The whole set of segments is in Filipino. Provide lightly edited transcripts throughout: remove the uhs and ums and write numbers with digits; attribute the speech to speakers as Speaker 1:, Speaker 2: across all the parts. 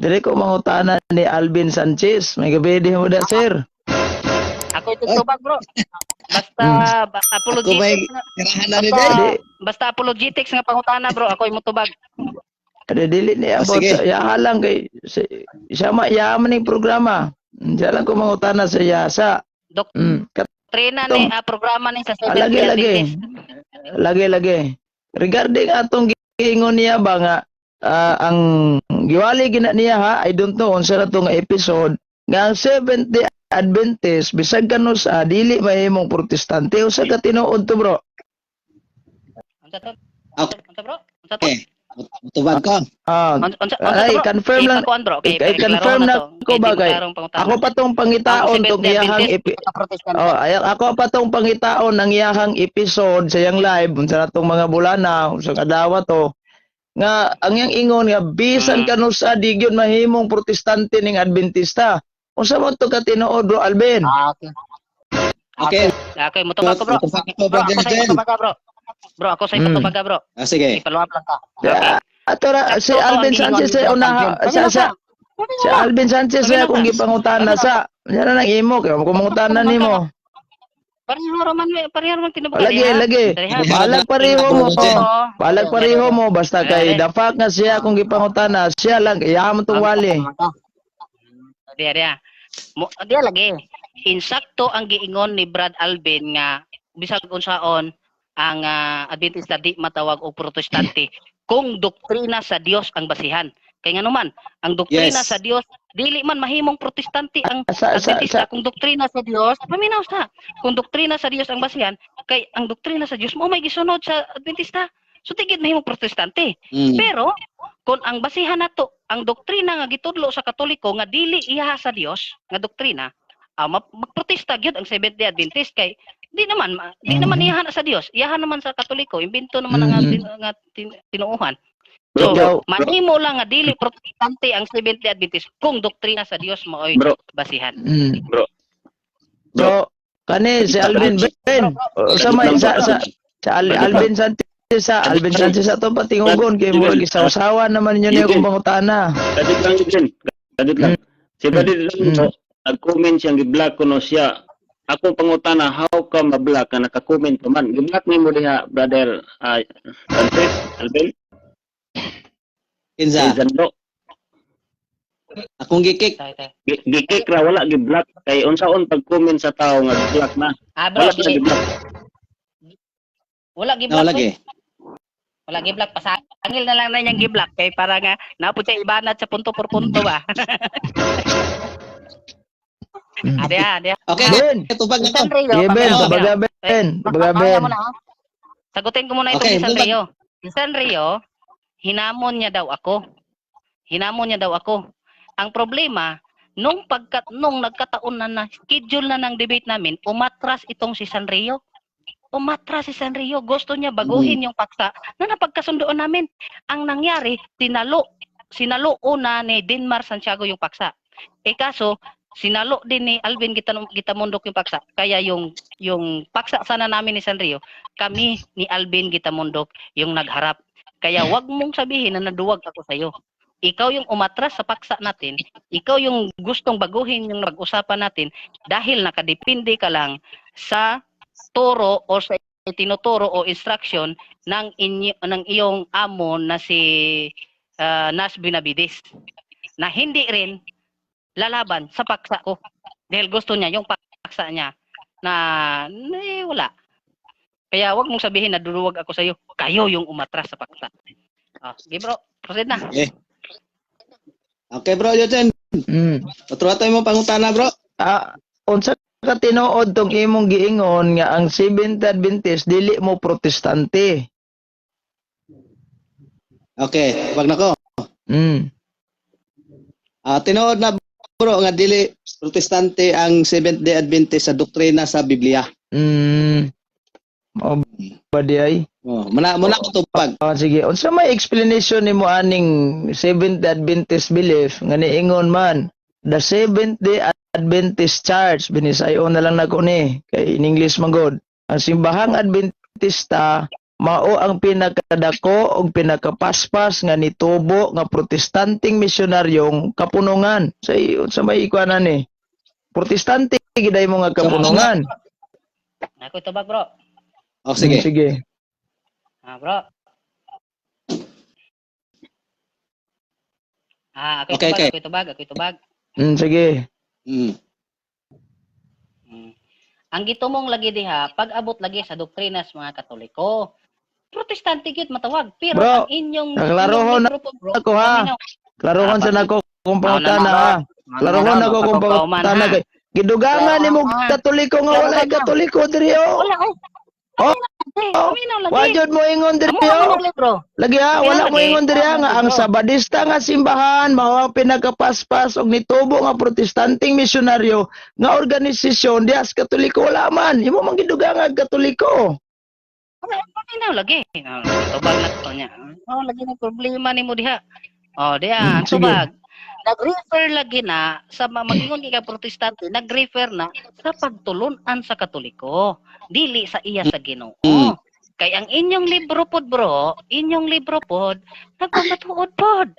Speaker 1: Dire ko mangutana ni Alvin Sanchez. May gabi din mo da, sir.
Speaker 2: Ako ito tubag, bro. Basta apologetics nga. Basta apologetics nga pangutana, bro. Ako imo tubag.
Speaker 1: Ada dili ni about sa halang kay siya yaman ning programa. Siya lang ko mangutana sa yasa.
Speaker 2: Trina ni programa ni sa 7
Speaker 1: Lagi. Regarding atong giingon niya ba nga ang giwali gina niya ha, I don't know unsa na to nga episode nga ang Seventh-day Adventist bisag kano sa dili mahimong protestante usa ka tinuod to, bro.
Speaker 2: Unsa to? Unsa bro? Unsa to?
Speaker 3: Tubag ko.
Speaker 1: Ay, confirm lang. Kay confirm na ko ba kay. Ako pa tong pangitaon tong iyahang ako pa tong pangitaon ng iyahang episode sa yang live unsa natong mga bulana unsa kadlaw to. Nga ang yang ingon nga bisan kano sa di gyud mahimong protestante ning Adventista. Unsa man to ka tinuod, bro Alvin?
Speaker 3: Okay.
Speaker 2: Okay, mutubag ko, bro. Bro, ako sa ipatubag, bro.
Speaker 3: Sige.
Speaker 2: Ipaluwap lang ka.
Speaker 1: Okay. Atora si Alvin Sanchez ay unaha si Alvin Sanchez ay akong gipangutana sa nya nang imo kay kung mangutana nimo.
Speaker 2: Pareho man tinubag.
Speaker 1: Lagi. Balag pareho mo basta kay the fact nga siya akong gipangutana siya lang kaya mo tong wali.
Speaker 2: Dia lagi. Insakto ang giingon ni Brad Alvin nga bisag unsaon ang Adventista di matawag og protestante kung doktrina sa Dios ang basihan. Kay nga naman, ang doktrina sa Dios dili man mahimong protestante ang Adventista kung doktrina sa Dios, paminaw sa. Kung doktrina sa Dios ang basihan, kay ang doktrina sa Dios mo may gisunod sa Adventista. So tigid mahimong protestante. Pero kung ang basihan nato, ang doktrina nga gitudlo sa Katoliko nga dili iya sa Dios nga doktrina, magprotesta gyud ang Seventh-day Adventist kay di naman iyahan sa Dios, iyahan naman sa Katoliko, imbento naman nga tinuuhan. So, manhimo lang nga dili protestante ang Seventh-day Adventist kung doktrina sa Dios maoy basihan.
Speaker 1: So, kani si Alvin Ben, sa Alvin Sanchez ato patingugon kay mo gisaw-sawa naman niyo niyo kung pangutana.
Speaker 4: Kadit lang. Si Badit lang nag-comment siyang gi-block ko no siya. Ako pangutana, how ka ma-block ka naka-comment pa man? Gi-block mo diha, brother Sanchez, Alvin?
Speaker 3: Kinsa? Akong gikik.
Speaker 4: Gikik ra wala gi-block kay unsaon pag-comment sa tao nga gi-block na.
Speaker 2: Bro, wala gi-block. Wala gi-block pasangil na lang na niyang gi-block kay para nga napud sa ibanat sa punto por punto ba. Ada.
Speaker 3: Okay, tubag na to.
Speaker 1: Ben.
Speaker 2: Sagutin ko muna ito si Sanrio. Si Sanrio, hinamon niya daw ako. Ang problema, nung nagkataon na schedule na ng debate namin, umatras itong si Sanrio. Gusto niya baguhin yung paksa na napagkasundoan namin. Ang nangyari, sinalo una ni Dinmar Santiago yung paksa. Kaso, sinalo din ni Alvin Gitamundok yung paksa. Kaya yung paksa sana namin ni Sanrio, kami ni Alvin Gitamundok yung nagharap. Kaya wag mong sabihin na naduwag ako sa iyo. Ikaw yung umatras sa paksa natin, ikaw yung gustong baguhin yung pag-usapan natin dahil nakadepende ka lang sa turo o sa tinuturo o instruction ng iyong amo na si Nas Benavides na hindi rin lalaban sa paksa ko dahil gusto niya yung paksa niya na wala. Kaya wag mong sabihin na duruwag ako sa iyo. Kayo yung umatras sa paksa. Okay bro, proceed na.
Speaker 3: Okay bro, Joten. Patruwatoy mo pangutana bro.
Speaker 1: Unsa ka tinuod tong imong giingon nga ang Seventh-day Adventist dili mo protestante?
Speaker 3: Okay, wag na ko. Tinuod na bro nga dili protestante ang Seventh-day Adventist sa doktrina sa Biblia.
Speaker 1: Badi ay.
Speaker 3: Muna ko tupag.
Speaker 1: Sige, unsa may explanation nimo aning Seventh-day Adventist belief nga niingon man the Seventh-day Adventist Church binisayo na lang nako ni kay in English man god. Ang simbahang Adventista mao ang pinakadako ug pinakapaspas nga nitubo nga protestanting misyonaryong kapunungan. Sa may ikuanan ni. Protestante giday mo nga kapunungan.
Speaker 2: Ako ito ba, bro?
Speaker 3: Oh, sige.
Speaker 1: Sige.
Speaker 2: Bro. Ako
Speaker 3: Okay, okay.
Speaker 2: ito bag.
Speaker 1: Sige.
Speaker 3: Mm.
Speaker 2: Ang gitumong lagi diha, pag-abot lagi sa doktrinas mga Katoliko, Protestante gyud matawag, pero
Speaker 1: Bro,
Speaker 2: ang inyong
Speaker 1: naklarohon
Speaker 2: libro po, bro,
Speaker 1: ako, ha?
Speaker 2: paminaw.
Speaker 1: Klarohon sa nako kung pangutana ha. Klarohon ako kung pangutana kay gidugangan nimo Katoliko nga wala Katoliko diri oh.
Speaker 2: Wala ay.
Speaker 1: Oh.
Speaker 2: Paminaw lagi.
Speaker 1: Wa jud mo ingon diri
Speaker 2: Amo
Speaker 1: oh.
Speaker 2: libro.
Speaker 1: Lagi ha, wala mo ingon diri ha, nga ang Sabadista nga simbahan mao ang pinakapaspas og nitubo nga protestanting misyonaryo nga organisasyon diha sa Katoliko wala man. Imo man gidugangan Katoliko.
Speaker 2: Paminaw lagi. Tubag na to niya. Lagi na problema nimo diha. Diha,
Speaker 1: Sige.
Speaker 2: tubag. Nag-refer lagi na sa mag-ingon ka Protestante, nag-refer na sa pagtulunan sa Katoliko, dili sa iya sa Ginoo. Kay ang inyong libro pod, bro, nagpamatuod pod.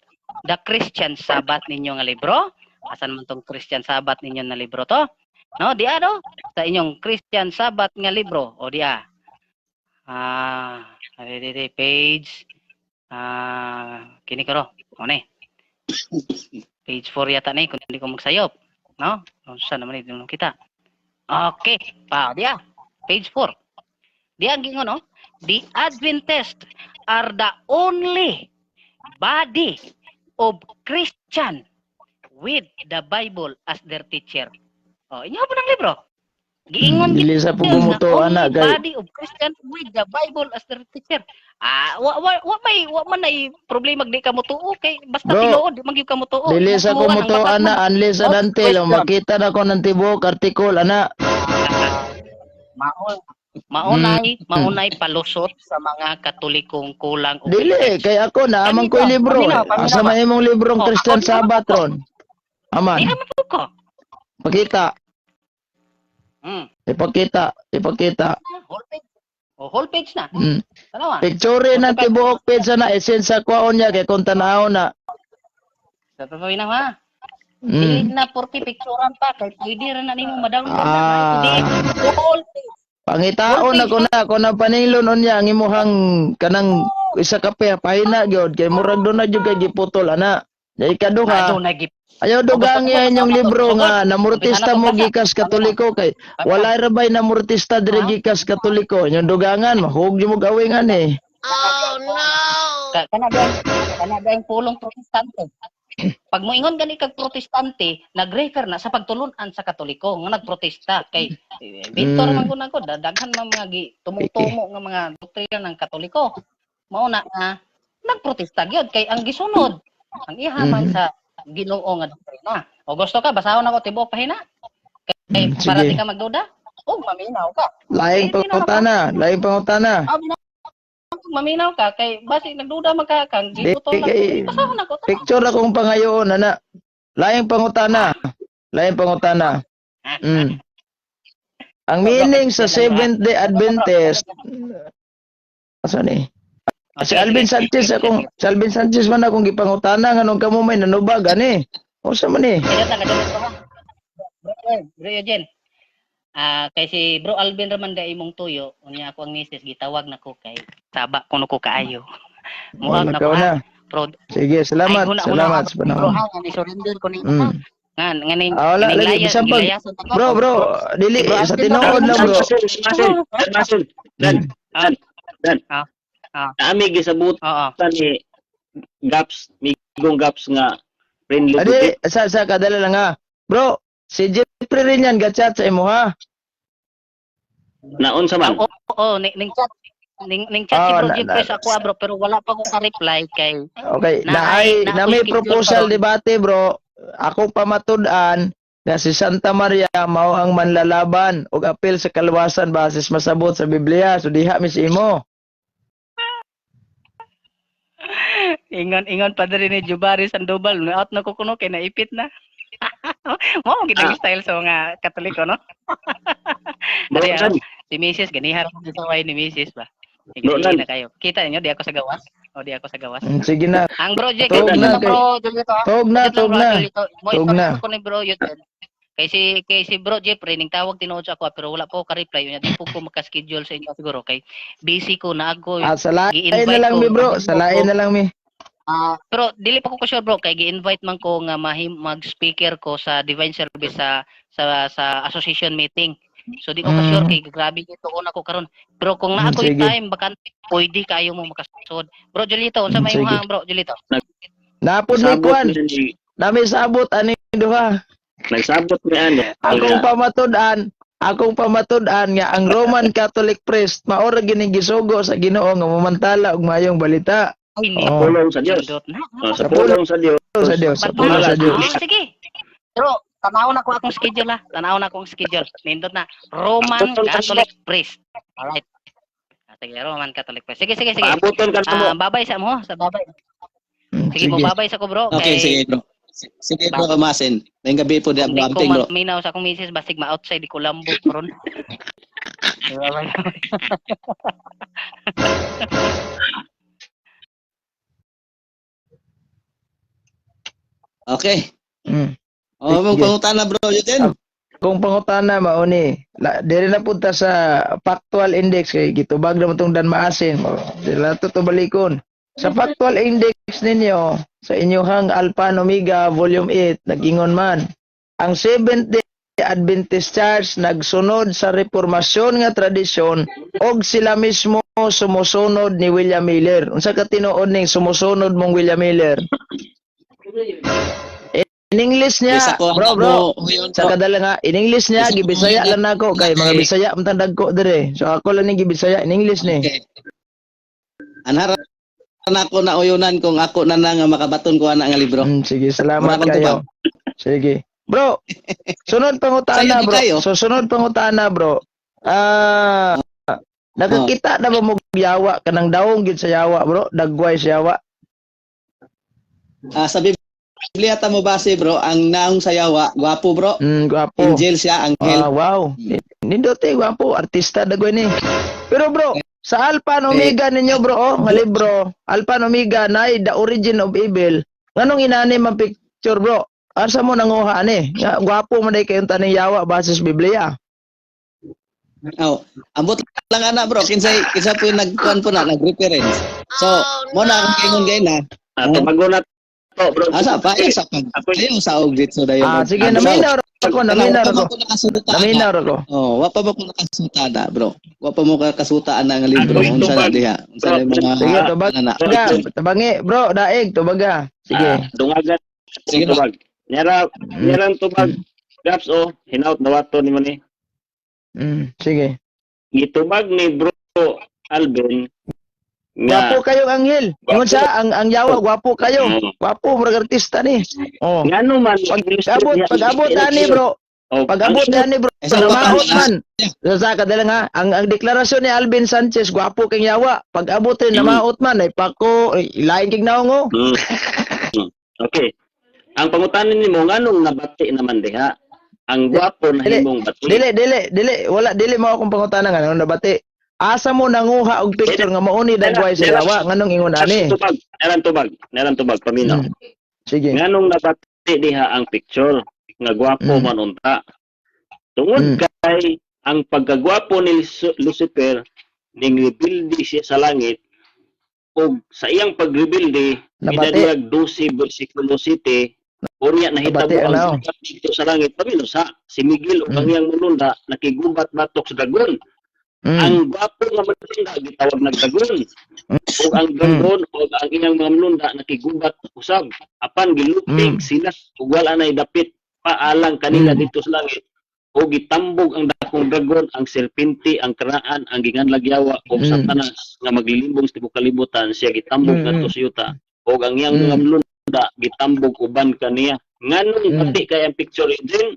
Speaker 2: The Christian Sabbath ninyo nga libro. Asan man tong Christian Sabbath ninyo na libro to? No, diya do. Sa inyong Christian Sabbath nga libro, o diya. Page. Kini karo. Ano eh? Page 4 yata na kung hindi ko magsayop. No? Saan naman ito kita? Okay. Diya. Page 4. Diya ang gingon, no? The Adventists are the only body of Christian with the Bible as their teacher. Inyo po ng libro. Giingon
Speaker 1: Dili sa pagumuto ana
Speaker 2: only
Speaker 1: kay
Speaker 2: body of Christian with the Bible as their teacher. Wa man ay problema di ka mo tuo kay basta
Speaker 1: Bro,
Speaker 2: tinuod di man gyud ka mo tuo.
Speaker 1: dili sa kumuto ana unless sa dantel makita na ko ng tibok article ana.
Speaker 2: Maunay palusot sa mga Katolikong kulang o
Speaker 1: Dili kay ako na amang ko'y libro. Asa man imong librong Christian Sabbath ron. Aman.
Speaker 2: Di naman po ko.
Speaker 1: Pakita. Ipakita.
Speaker 2: Whole page na. Tanawa.
Speaker 1: Picture ng tibuok page na essence sa kwaon niya kay kung tanaw na.
Speaker 2: Sa totoo na ha. Dili na porti picturean pa kay pwede ra na nimo ma-download na. Whole page.
Speaker 1: Pangitaon ako na panilon unya ang imuhang kanang isa ka pahina gyud kay murag do na jud kay giputol ana. Dai kaduha. Ayaw dugang yan yung libro nga namurtista mo gikas Katoliko kay wala ra bay namurtista diri gikas Katoliko. Yung dugangan mahug mo gawingan eh.
Speaker 2: Oh no. Kana dayang pulong Protestante. Pag moingon gani kag Protestante, nag-refer na sa pagtulunan sa Katoliko nga nagprotesta kay Victor man ko daghan man mga tumungtumo nga mga doktrina ng Katoliko. Mao na nga nagprotesta gyud kay ang gisunod ang ihaman sa Ginoo nga doktrina. O gusto ka basahon ako tibuok pahina? Kay para di ka magduda? Maminaw ka.
Speaker 1: Laing pangutana.
Speaker 2: Maminaw ka kay basi nagduda man ka kang giputol na. Basahon ako.
Speaker 1: Picture akong pangayoon ana. Laing pangutana. Ang meaning sa Seventh-day Adventist asa ni? Si Alvin Sanchez man akong gipangutana nganong kamo may nanubag ani. Unsa man ni?
Speaker 2: Bro Eugene. Kay si Bro Alvin raman da imong tuyo, unya ako ang misis gitawag nako kay taba kuno ko kaayo. Muag na ko na.
Speaker 1: Sige, salamat sa panahon.
Speaker 2: Bro, ni surrender ko ni nganing
Speaker 1: wala lagi bisan pag bro dili sa tinuod lang bro.
Speaker 4: Ami gisabutan ni Migong Gaps nga friendly.
Speaker 1: Adi sa kadala lang ha. Bro, si Jeffrey rin yan gachat sa imo ha.
Speaker 4: Naon sa man?
Speaker 2: Ning chat si Bro Jeffrey sa ako bro pero wala pa ko ka-reply kay.
Speaker 1: Okay, na may proposal debate bro. Ako pamatud-an na si Santa Maria mao ang manlalaban og apil sa kaluwasan basis masabot sa Biblia. So diha mis imo.
Speaker 2: Ingon pa diri ni Jubari Sandoval, out na ko kuno kay naipit na. Mo gid style sa mga Katoliko no. Si Mrs. ganihar sa way ni Mrs. ba. Sige,
Speaker 4: Bro,
Speaker 2: sige na kayo. Kita niyo, di ako sa gawas. O, di ako sa gawas.
Speaker 1: Sige na.
Speaker 2: Ang bro, Jake,
Speaker 1: Tog
Speaker 2: ito
Speaker 1: na,
Speaker 2: lang bro, Julito.
Speaker 1: Tog na,
Speaker 2: Ito lang,
Speaker 1: tog
Speaker 2: bro,
Speaker 1: na.
Speaker 2: Julito. Mo
Speaker 1: Tog
Speaker 2: ipakita
Speaker 1: na.
Speaker 2: ko ni bro, yun. Kay si bro Jeffrey, ning tawag tinuod sa ako, pero wala po ka-reply. Yun, di po ko makaschedule sa inyo siguro. Kay busy ko na ako.
Speaker 1: Salain na
Speaker 2: gi-invite
Speaker 1: lang
Speaker 2: ko,
Speaker 1: mi bro.
Speaker 2: mahimo
Speaker 1: Salain
Speaker 2: ko.
Speaker 1: na lang mi.
Speaker 2: Pero dili pa ko sure bro, kay gi-invite man ko nga mag-speaker ko sa Divine Service sa association meeting. So di ko ka sure kay grabe ito una ko karon. Pero kung naa ko yung
Speaker 1: Sige.
Speaker 2: time bakante, pwede kayo mo makasud. Bro Julito, unsa may
Speaker 1: Sige.
Speaker 2: imong bro Julito?
Speaker 1: Napod ni
Speaker 4: Sabot
Speaker 1: Kwan.
Speaker 4: ni
Speaker 1: Nami sabot ani duha.
Speaker 4: nagsabot ni ano.
Speaker 1: Akong pamatud-an nga ang Roman Catholic priest maora gini gisugo sa Ginoo nga mamantala og mayong balita.
Speaker 2: Ay, ni
Speaker 1: Oh.
Speaker 4: Pulong sa Dios.
Speaker 2: Sundot na.
Speaker 4: Sa pulong sa Dios.
Speaker 1: Sa Dios, sa pulo sa Dios.
Speaker 2: Sige. Pero tanawon ako akong schedule Tanawon akong schedule. Nindot na Roman Catholic priest. Alright. Sige, Roman Catholic priest. Sige.
Speaker 4: Paabuton ka na mo.
Speaker 2: Babay sa mo, sa babay. Sige, mo babay sa ko bro.
Speaker 3: Okay, sige bro. Sige bro, Kamasin. Ngayong gabi po di
Speaker 2: Hindi ko
Speaker 3: amping bro.
Speaker 2: minaw sa akong misis, basig ma-outside, di ko lambok ron.
Speaker 3: Okay.
Speaker 1: Mm.
Speaker 3: Oh, mong
Speaker 1: Sige.
Speaker 3: pangutana bro, yun.
Speaker 1: Kung pangutana mao ni, dili na punta sa factual index kay gitubag na mo tong danmaasin. Dila to balikon. Sa factual index ninyo sa inyong Alpha and Omega volume 8 nagingon man ang Seventh-day Adventist Church nagsunod sa reformasyon nga tradisyon og sila mismo sumusunod ni William Miller. Unsa ka tinuod ning sumusunod mong William Miller? In English niya,
Speaker 3: Isa ko ang
Speaker 1: bro,
Speaker 3: huyon
Speaker 1: sa
Speaker 3: bro.
Speaker 1: kadala nga, in English niya,
Speaker 3: Isa ko
Speaker 1: gibisaya
Speaker 3: huyon
Speaker 1: lang nako kay mga Bisaya ang tandag ko dire. So ako lang ni gibisaya in English ni.
Speaker 3: Okay. Anhara na ako na uyunan kung ako na nga makabaton ko ana nga libro.
Speaker 1: Sige, salamat
Speaker 3: Wala kang
Speaker 1: kayo. Sige. Bro, sunod pangutana
Speaker 3: Sayo
Speaker 1: bro.
Speaker 3: kayo.
Speaker 1: So sunod pangutana bro. Nakakita na ba mo yawa kanang daong gid sa yawa bro? Dagway sa yawa.
Speaker 3: Sa Biblia ta mo base bro, ang naong sayawa, gwapo bro.
Speaker 1: Gwapo.
Speaker 3: Angel siya, anghel.
Speaker 1: Wow. Nindote gwapo, artista dagway ni. Pero bro, sa Alpha and Omega ninyo bro, nga libro, Alpha and Omega na the origin of evil. Nganong inani man picture bro? Asa mo nanguha ani? Nga gwapo man day kayong taning yawa basis Biblia.
Speaker 3: Oh, ambot lang ana bro, kinsa po yung nagkuan po na, nag-reference. So, mo na ang kingon gay na.
Speaker 4: Tumago na to, bro.
Speaker 3: Asa pa, ayaw sa oglit so dayon.
Speaker 1: Sige, naminaw ako. Naminaw ako.
Speaker 3: Oh, wa pa mo ko nakasuta bro. Wa pa mo kasuta ana nga libro unsa na diha. Unsa na mga
Speaker 1: Sige, tubag.
Speaker 3: na.
Speaker 1: Tabangi, bro, daig, tubaga. Sige.
Speaker 4: Dungagan.
Speaker 3: Sige bro.
Speaker 4: Tubag. Nyarang tubag. Gaps hinaut nawato ni mo ni.
Speaker 1: Sige.
Speaker 4: Gitubag ni bro Alvin
Speaker 1: Gwapo kayo anghel. Ingon sa ang yawa gwapo kayo.
Speaker 4: Mm.
Speaker 1: Gwapo murag artista ni. Oh.
Speaker 4: ngano man
Speaker 1: Pag-abot ani bro. Pag-abot ani bro. Namaot man. Sa kadala nga ang deklarasyon ni Alvin Sanchez gwapo kang yawa. Pag-abot rin namaot man ay pako ilain kig naong
Speaker 4: Okay. Ang pangutanin nimo nganong nabati naman diha? Ang gwapo na himong bati.
Speaker 1: Dili wala dili mo akong pangutana nga nang nabati. Asa mo nanguha og picture nga mauni dagway sa yawa nganong ingon ani?
Speaker 4: Naran tubag paminaw.
Speaker 1: Sige.
Speaker 4: Nganong nabati diha ang picture nga gwapo man unta. Tungod kay ang pagkagwapo ni Lucifer ning rebildi siya sa langit ug sa iyang pagrebildi
Speaker 1: Nabati.
Speaker 4: inadirag 12 versikulo 7 unya nahitabo
Speaker 1: Nabati,
Speaker 4: ang sikat dito sa langit pamino sa si Miguel ug ang iyang mulunda nakigubat batok sa dagon. Ang gwapo nga mulunda gitawag nagdagon. Ug ang dagon ug ang iyang mga mulunda nakigubat usab apan gilupig sila ug wala nay dapit paalang kanila dito sa langit. O gitambog ang dakong dragon, ang serpente, ang karaan, ang ginganlagyawa o satanas nga maglilimbong sa tibok kalibutan siya gitambog ngadto sa yuta. O ang iyang mga mulunda gitambog uban kaniya. Nganong pati kay ang picture din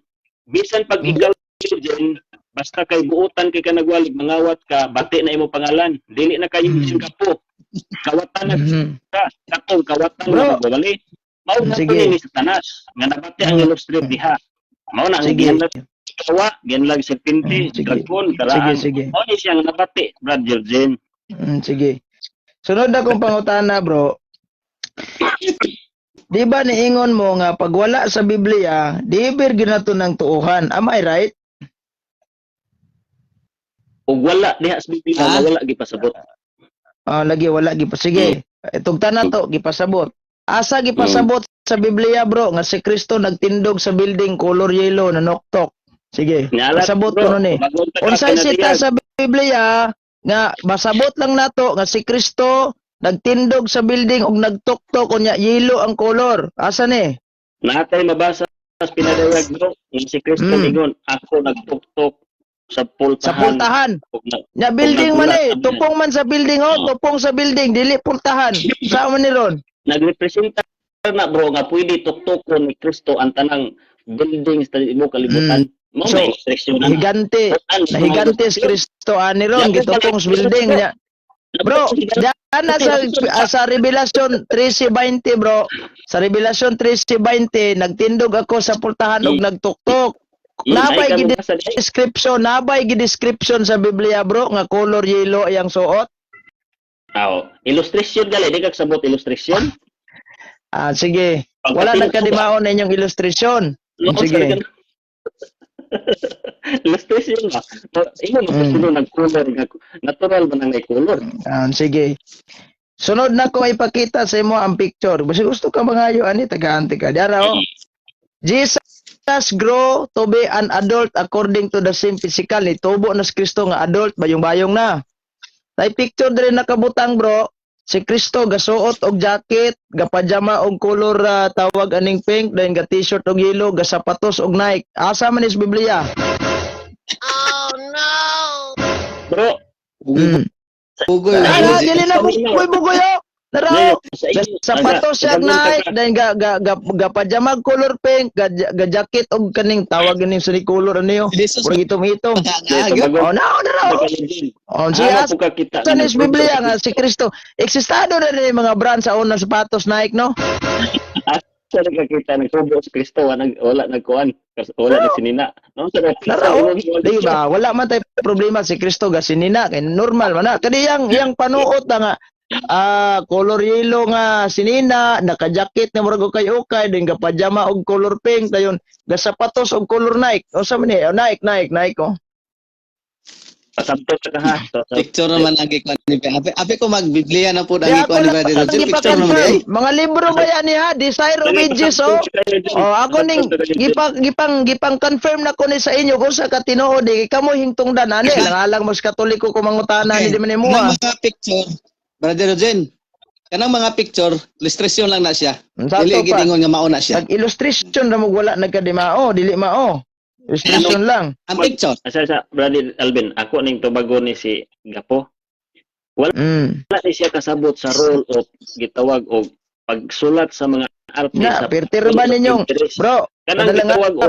Speaker 4: bisan pag ikaw din basta kay buutan kay kanagwalig mangawat ka bati na imo pangalan. Dili na kayo sing kapo. Kawatan na ka. Kapong kawatan na bali. Mao na ni satanas nga nabati ang illustrate diha. Mao na ang kawa, yan lang serpente, dragon, karaan.
Speaker 1: Sige.
Speaker 4: O ni siyang nabati, Brad Jorgen.
Speaker 1: Sige. Sunod na kong pangutana, bro. Di ba niingon mo nga pag wala sa Biblia, di bir ginato ng tuuhan. Am I right?
Speaker 4: Ug wala diha sa Biblia
Speaker 3: Ah?
Speaker 4: wala gipasabot.
Speaker 1: Lagi wala gipa. Sige. Itong tanan to gipasabot. Asa gipasabot sa Biblia, bro, nga si Kristo nagtindog sa building color yellow na noktok. Sige.
Speaker 4: Nyala,
Speaker 1: Pasabot
Speaker 4: bro.
Speaker 1: ko nun eh.
Speaker 4: Bagon ta ka
Speaker 1: Unsay sita
Speaker 4: pinatiyag.
Speaker 1: sa Biblia nga masabot lang nato nga si Kristo nagtindog sa building og nagtuktok unya yellow ang color. Asa ni?
Speaker 4: Natay mabasa sa pinadayag bro, yung si Kristo ingon, ako nagtuktok sa
Speaker 1: Sa
Speaker 4: pultahan.
Speaker 1: pultahan.
Speaker 4: Ug na-
Speaker 1: Nya building man
Speaker 4: nagbulat
Speaker 1: eh.
Speaker 4: kami.
Speaker 1: Tupong man sa building tupong sa building dili pultahan. Sa man ni ron?
Speaker 4: Nagrepresenta na bro nga pwede tuktukon ni Kristo ang tanang buildings sa imo kalibutan. Mo
Speaker 1: So,
Speaker 4: may restriction na.
Speaker 1: Higante. Nahigante si Kristo ani ron gitupong sa building niya. Bro, diyan na sa Revelation 13:20 bro. Sa Revelation 13:20 nagtindog ako sa pultahan og nagtuktok. Nabay gid description sa Biblia bro nga color yellow ang suot.
Speaker 4: Illustration gali di ka sabot illustration.
Speaker 1: Sige. Wala nagkadimaon na inyong illustration. Sige.
Speaker 4: Illustration ba? Imo mo nag-color natural ba nang may color?
Speaker 1: Sige. Sunod na ko ipakita sa imo ang picture. Basta gusto ka mangayo ani taga-anti ka. Diara Jesus grow to be an adult according to the same physical. Tubo na si Kristo nga adult, bayong-bayong na. Tay picture diri nakabutang bro. Si Kristo gasuot og jacket, gapajama og color tawag aning pink, then ga t-shirt og yellow, ga sapatos og Nike. Asa man is Biblia?
Speaker 4: Bro,
Speaker 3: Bugoy.
Speaker 1: Dili na bugoy. Naraw. Sapatos siya Nike, then ga pajama og color pink, ga jacket og kaning tawag aning suni color ano yo. Puro itom-itom. Naraw. Siya sa is Biblia nga si Kristo. Eksistado na rin yung mga brand sa unang sapatos Nike, no?
Speaker 4: sa nagkakita nagtubo si Kristo wala nagkuan wala nagsinina no sa
Speaker 1: di ba wala man tay problema si Kristo ga sinina kay normal man na kadi yang panuot na nga color yellow nga sinina naka-jacket na murag kay okay din ga pajama og color pink dayon ga sapatos og color Nike o sa man ni Nike oh.
Speaker 4: Pasabot ka ha.
Speaker 3: Picture naman ang gikuan ni Ape ko magbiblia na po ang gikuan ni Brother Roger. Picture naman ay.
Speaker 1: Mga libro ba yan niya? Desire of Ages ako ning gipang confirm na ko ni sa inyo kung sa katinuod di kamo hingtungdan ani langalang mas Katoliko ko mangutana ni di man mo.
Speaker 3: Mga picture Brother Roger. Kanang mga picture, illustration lang na siya. Dili gidingon nga mao na siya.
Speaker 1: Nag-illustration ra mo wala nagkadimao, dili mao. Illustration lang.
Speaker 3: Ang picture.
Speaker 4: Asa Brother Alvin, ako ning tubago ni si Gapo. Wala ni siya kasabot sa role of gitawag og pagsulat sa mga arte sa
Speaker 1: pertir ba ninyong bro?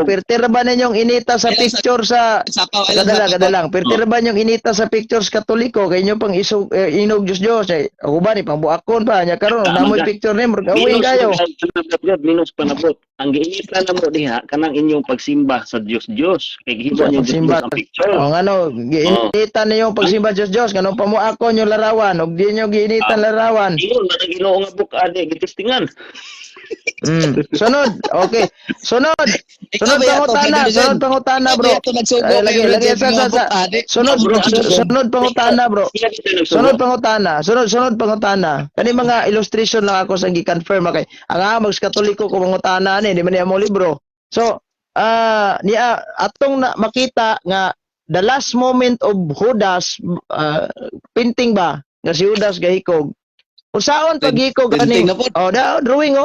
Speaker 1: Pertir ba ninyong inita sa picture sa kadalang pertir ba ninyong inita sa picture sa Katoliko kay inyo pang inog Dios ako ba ni pangbuakon pa nya karon namoy picture ni murag kayo
Speaker 4: minus panabot ang giinita na mo diha kanang inyong pagsimba sa Dios kay gihibo niyo ang picture
Speaker 1: ano giinita niyo pagsimba Dios kanang pamuakon yung larawan og di niyo giinita larawan
Speaker 4: ingon man ang Ginoo nga book ade gitistingan.
Speaker 1: Sunod. Okay. Sunod pangutana bro. Lagi sunod pangutana bro. Sunod pangutana. Kani mga illustration lang ako sa gi-confirm kay ang mags Katoliko ko pangutana ni di man niya mo libro. So, niya atong makita nga the last moment of Judas painting ba nga si Judas gahikog. Unsaon paghikog ani? Drawing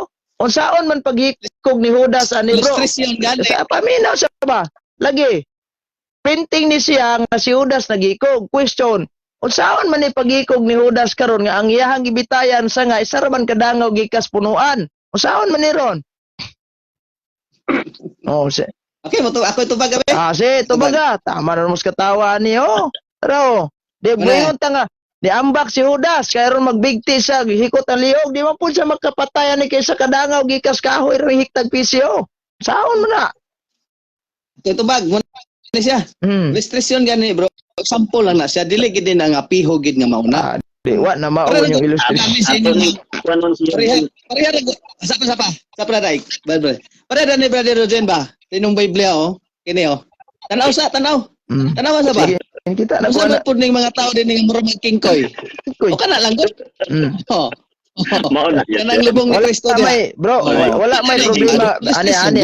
Speaker 1: unsaon man paghikog ni Judas ani bro? Sa paminaw sa ba? Lagi. Painting ni siya nga si Judas nagikog. Question. Unsaon man ni paghikog ni Judas karon nga ang iyahang gibitayan sa nga isa ra man kadangaw gikas punuan. Unsaon man ni ron?
Speaker 3: Okay, ako tubag gabi.
Speaker 1: Tubaga. Tama na mas katawa ni Pero di buingon ta nga niambak si Judas kay ron magbigti siya hikot ang liog di man pud siya magkapatayan ni kaysa kadangaw gikas kahoy ro hiktag pisyo. Saon man na?
Speaker 3: Tubag mo ni siya. Illustration gani bro. Example lang na siya dili gid na nga piho gid nga mauna.
Speaker 1: Wa na maon yung illustration.
Speaker 4: Ato ni kuanon siya.
Speaker 3: Pareha sapa. Sa praday. Pareha ni Brother Rogen ba? Tinong Biblia kini Tanaw. Tanaw sa ba?
Speaker 1: Sige, kita na
Speaker 3: Sa
Speaker 1: kuha na.
Speaker 3: pud ning mga tao din ning murag kingkoy. O kana lang gud.
Speaker 4: Mao na yan.
Speaker 3: Kanang lubong ni
Speaker 1: Wala
Speaker 3: Kristo diha.
Speaker 1: may, bro, wala may problema. Ani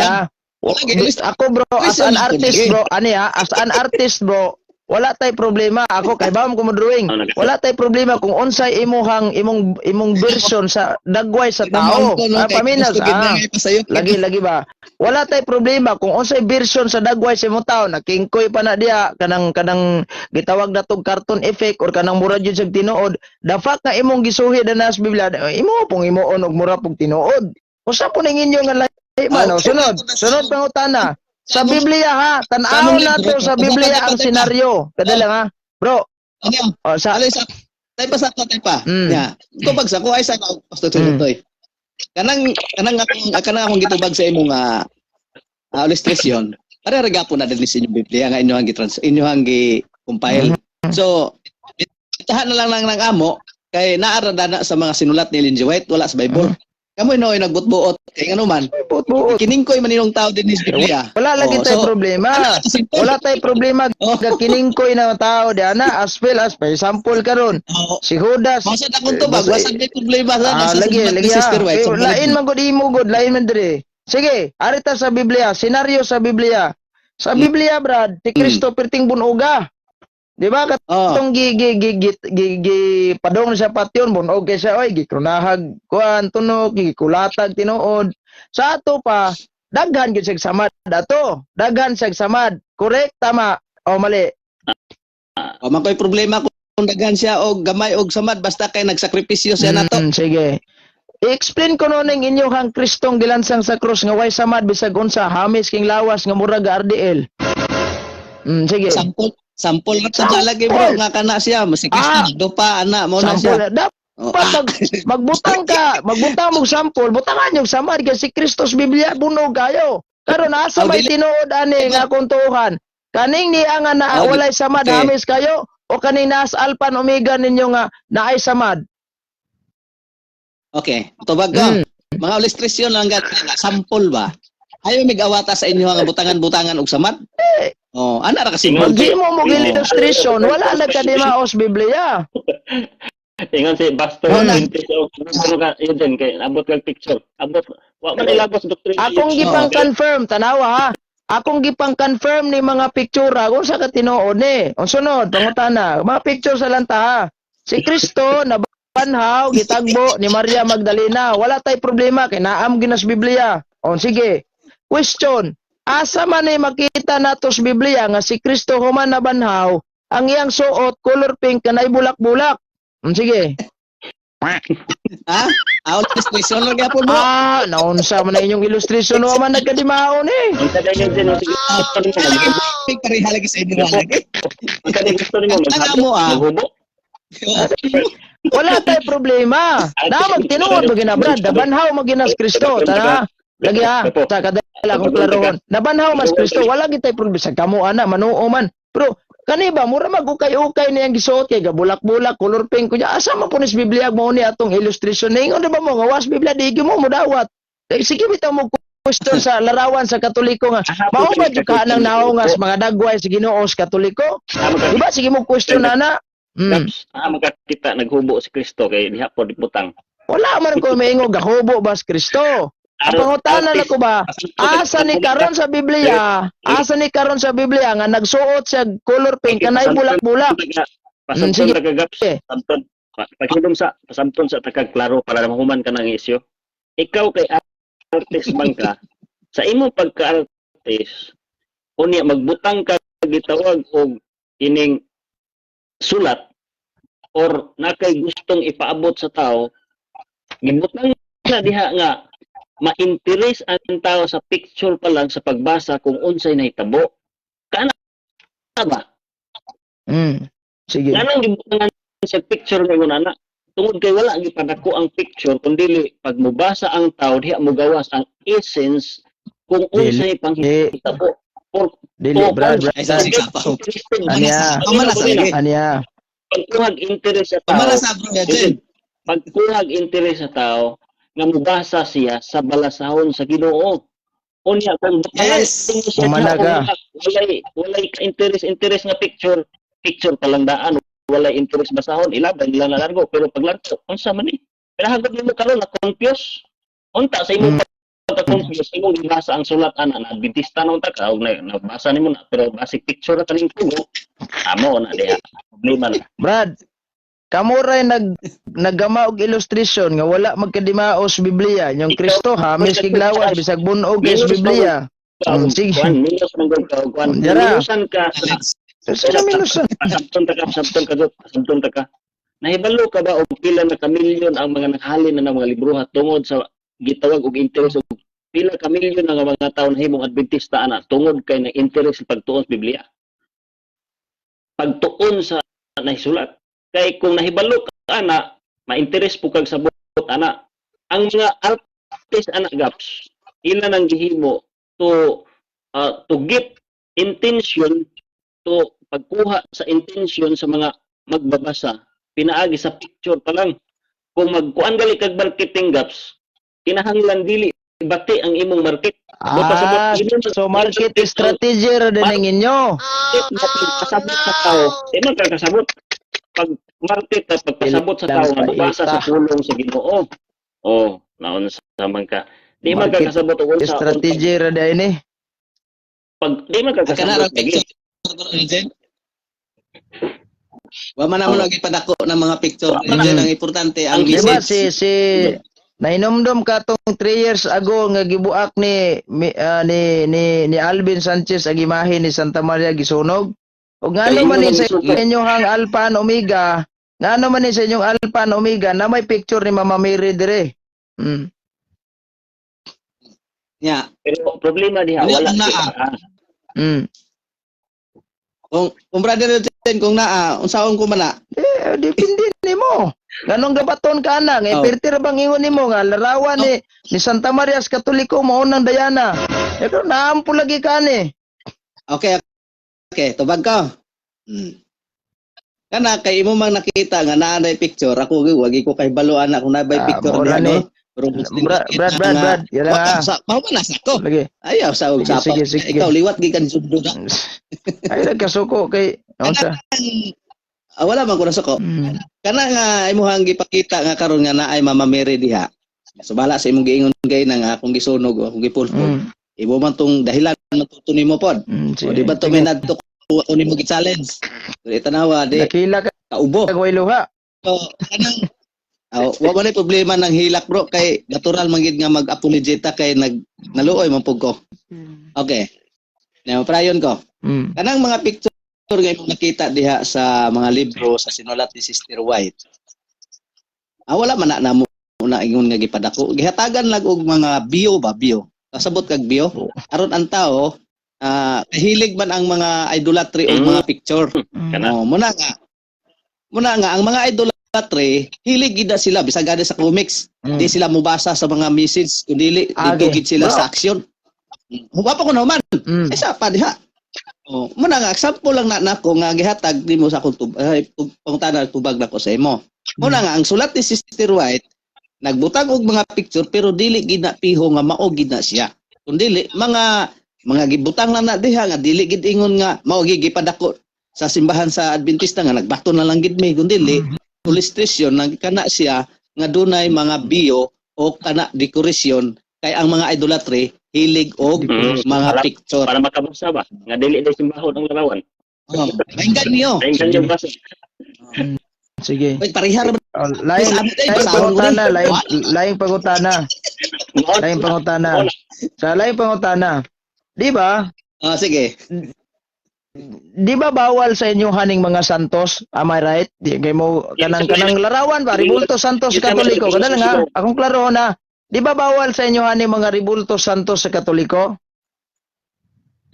Speaker 1: Ako bro, as an artist bro, as an artist bro, wala tay problema. Ako kay bawam ko mo drawing. Wala tay problema kung unsay imong version sa dagway sa tao. Paminas lagi ba. Wala tay problema kung unsay version sa dagway sa imong tao, nakingkoy pa na diha kanang gitawag na tog cartoon effect or kanang mura jud sa tinuod. The fact na imong gisuhi na sa Biblia, imo pong imuon og mura pog tinuod. Usa po ning inyo nga mano, sunod pangutana. Sa Biblia ha, tan-aw na to sa Biblia ang senaryo. Kadala nga, bro. Sa
Speaker 3: Tay pa. Ya. Ko pag sa ko ay sa Pastor Tutoy. Kanang akong gitubag sa imong illustration. Para regapon na dali sa inyong Biblia nga inyohang gi-compile. So, itahan na lang ng amo kay naarada na sa mga sinulat ni Ellen G. White wala sa Bible. Kamoy noy nagbutbuot kay ngano man. Kiningkoy man inong tao din ni Biblia.
Speaker 1: Wala lagi tay problema. Wala tay problema kiningkoy na tao di ana as well as by sample karon. Si Judas.
Speaker 3: Wasad akong tubag, wasad may problema sa
Speaker 1: lagi
Speaker 3: Sister White.
Speaker 1: Lain man gud imo gud, lain man dire. Sige, arita sa Biblia, senaryo sa Biblia. Sa Biblia, brad, si Kristo perting bunuga. Di ba katong padong sa patyon bunog kay siya oy gikronahag kuan tunog gikulatag tinuod. Sa ato pa daghan gyud sig samad ato. Daghan sig samad. Correct tama o mali?
Speaker 3: Makoy problema kung daghan siya og gamay og samad basta kay nagsakripisyo siya nato.
Speaker 1: Sige. I-explain ko no ning inyong Kristong gilansang sa krus nga way samad bisag unsa hamis king lawas nga murag RDL. Sige.
Speaker 3: Sample na ito lagi bro, nga kana siya, masig Kristo, pa, ana, mo na siya.
Speaker 1: Dapat magbutang mo sample, butangan yung samad kasi si Kristos Biblia, bunog kayo. Karon asa may tinuod ani nga kuntuhan. Kaning niya nga na walay samad, hamis kayo, o kaning nas alpha and omega ninyo nga naay samad.
Speaker 3: Okay, tubag ko. Mga illustration lang sample ba? Ayaw mig-awata sa inyo nga butangan-butangan og samad? Ana ra kasi
Speaker 1: Di mo mo illustration, wala na ka di maos Biblia.
Speaker 4: Ingon si Pastor yun din kay abot kag picture. Abot wa man ilabos doctrine.
Speaker 1: Akong gipang confirm tanawa ha. Akong gipang confirm ni mga picture kung sa ka tinuod ni. Ang sunod pangutana, mga picture sa lanta ha. Si Kristo na banhaw gitagbo ni Maria Magdalena, wala tay problema kay naam ginas Biblia. Sige. Question, asa man ay makita nato sa Biblia nga si Kristo human na banhaw, ang iyang suot color pink kanay bulak-bulak. Sige.
Speaker 3: Ha? Illustration lang gyapon mo.
Speaker 1: Naunsa man na inyong illustration no man nagkadimaon eh.
Speaker 4: Unsa dayon din si
Speaker 3: Pareha lagi sa inyo lagi.
Speaker 4: Unsa dayon gusto nimo maghubo?
Speaker 1: Wala tay problema. Na magtinuod maginabrad, banhaw maginas Kristo, tara. Lagi ha, sa kadala kong klarohon. Nabanhaw mas Kristo, wala gitay problema sa kamo ana manuo man. Pero kani ba mura magukay-ukay niyang gisuot kay gabulak-bulak color pink kunya asa man punis Biblia mo ni atong illustration ningon ba mo nga was Biblia di mo dawat. Sige bitaw mo question sa larawan sa Katoliko nga. Mao ba jud ka nang naongas mga dagway sa Ginoo sa Katoliko? Di ba sige mo question ana?
Speaker 4: Magkakita naghubo si Kristo kay diha po butang.
Speaker 1: Wala man ko maingog gahubo ba si Kristo? Ang pangutanan ako ba, asa ni karon sa Biblia nga nagsuot siya color pink kanay bulak-bulak.
Speaker 4: Pasamton tagagaps, pasamton sa takagklaro para mahuman ka ng isyu. Ikaw kay artist man ka, sa imo pagka-artist, unya magbutang ka gitawag og ining sulat or nakay gustong ipaabot sa tao, gibutang na diha nga ma-interest ang tao sa picture pa lang sa pagbasa kung unsay nahitabo. Kana ba?
Speaker 1: Sige.
Speaker 4: Kanang gibutangan sa picture nga ana. Tungod kay wala gipadako ang picture kundi pag mubasa ang tao diha mo gawas ang essence kung unsay panghitabo.
Speaker 1: Dili brad. Anya.
Speaker 4: pagkuhag interest sa tao.
Speaker 3: Pamala sa bro nga dyan.
Speaker 4: Pagkuhag interest sa tao nga mubasa siya sa balasahon sa Ginoo. Unya kung
Speaker 3: Yes.
Speaker 1: Umanaga.
Speaker 4: walay interest nga picture palang daan, walay interest basahon, ilaban nila na largo, pero paglargo unsa man ni? Pinahagod nimo karon na confuse. Unta sa imong pagka-confuse, imong gibasa ang sulat ana na Adventista na unta ka, nabasa nimo na, pero basic picture na kaning tugo. Amo na diha. Problema na.
Speaker 1: Brad, kamo ray naggama og illustration nga wala magkadimaos Biblia. Yung Kristo hamis kiglawas bisag bunog kay sa Biblia. Sige.
Speaker 4: Kuan, minus man gud ka, kuan.
Speaker 1: Dara.
Speaker 4: Minusan ka.
Speaker 1: Sa minusan.
Speaker 4: Sabton ta ka. Nahibalo ka ba og pila na kamilyon ang mga naghalin na mga libro tungod sa gitawag og interest og pila kamilyon ang mga tawo nahimong Adventista ana tungod kay na interest sa pagtuon sa Biblia. Pagtuon sa nahisulat. Kay kung nahibalo ka ana, ma-interest po kag sabot ana. Ang mga artist ana gaps, ila nang gihimo to get intention, to pagkuha sa intention sa mga magbabasa pinaagi sa picture pa lang. Kung magkuan gali kag marketing gaps, kinahanglan dili bati ang imong market.
Speaker 1: So market strategy ra din ang inyo.
Speaker 4: Kasabot sa tao, di man ka kasabot. Pag market at pagpasabot sa tao nga mabasa sa pulong sa Ginoo. Oh, naon sa man ka. Di man ka kasabot og unsa
Speaker 1: Strategy ra din ni.
Speaker 4: pag di man ka kasabot lagi.
Speaker 3: Wa man naman lagi padako ng mga picture. Diyan ang importante ang
Speaker 1: Di ba
Speaker 3: message.
Speaker 1: si nainomdom ka tong 3 years ago nga gibuak ni Alvin Sanchez ang imahe ni Santa Maria gisunog. O ngano man ni sa inyong Alpha and Omega, ngano man ni sa inyong Alpha and Omega na may picture ni Mama Mary dire.
Speaker 3: Yeah.
Speaker 4: Pero problema diha
Speaker 3: Ano
Speaker 4: wala
Speaker 3: yung
Speaker 4: kita.
Speaker 3: Kung brother Jen, kung unsaon ko man na.
Speaker 1: Depende nimo. Ganong gabaton ka na, nga pertir bang ingon nimo nga larawan ni Santa Maria sa Katoliko mao nang Diana. Pero naampo lagi ka ni.
Speaker 3: Okay, tubag ko. Kana kay imo mang nakita nga naa na picture, ako wagi ko kay baluan ako na bay picture
Speaker 1: wala
Speaker 3: ni.
Speaker 1: Brad, yala.
Speaker 3: Mao man nasa ko.
Speaker 1: Lagi.
Speaker 3: Ayaw sa usapan.
Speaker 1: Sige.
Speaker 3: Ikaw liwat gikan subdo na.
Speaker 1: Ay nagkasuko kay unsa?
Speaker 3: Wala man ko nasuko. Kana nga imuhang gipakita nga karon nga naay Mama Mary diha. So bala sa imong giingon kay nang akong gisunog o akong gipulpul. Imo man tong dahilan matuto nimo pod. O di ba to may nadto ko nimo gi-challenge. Dili tanawa di
Speaker 1: Nakila ka
Speaker 3: kaubo.
Speaker 1: kagway luha.
Speaker 3: So kanang wa man problema ng hilak bro kay natural man gid nga mag-apologeta kay naluoy man pug ko. Okay. Now prayon ko. Kanang mga picture nga imong nakita diha sa mga libro sa sinulat ni Sister White. Wala man na mo na ingon nga gipadako. Gihatagan lag og mga bio. Kasabot kag bio. Aron ang tao kahilig man ang mga idolatry o mga picture. Muna nga ang mga idolatry hilig gid sila bisag gani sa comics. Di sila mobasa sa mga message kundi gid sila sa action. Huwag pa ko naman. Isa pa diha. Muna nga example lang na nako nga gihatag nimo sa akong pangutana tubag nako sa imo. Muna nga ang sulat ni Sister White nagbutang og mga picture pero dili gid na piho nga mao gid na siya. Kundi mga gibutang lang na diha nga dili gid ingon nga mao gid gipadako sa simbahan sa Adventista nga nagbato na lang gid may kundi illustration nagkana siya nga dunay mga bio o kana decoration kay ang mga idolatry hilig og mga picture
Speaker 4: Para makabasa ba nga dili na simbahon ang larawan.
Speaker 3: Mainggan niyo.
Speaker 4: Mainggan yung basa.
Speaker 1: Sige.
Speaker 3: Wait, parihar ba?
Speaker 1: Laing pangutana. Sa laing pangutana. Di ba?
Speaker 3: Sige.
Speaker 1: Di ba bawal sa inyo haning mga santos? Am I right? Di kay mo kanang larawan ba Ribulto Santos Katoliko. Kada lang ha. Akong klaro na. Di ba bawal sa inyo haning mga Ribulto Santos sa Katoliko?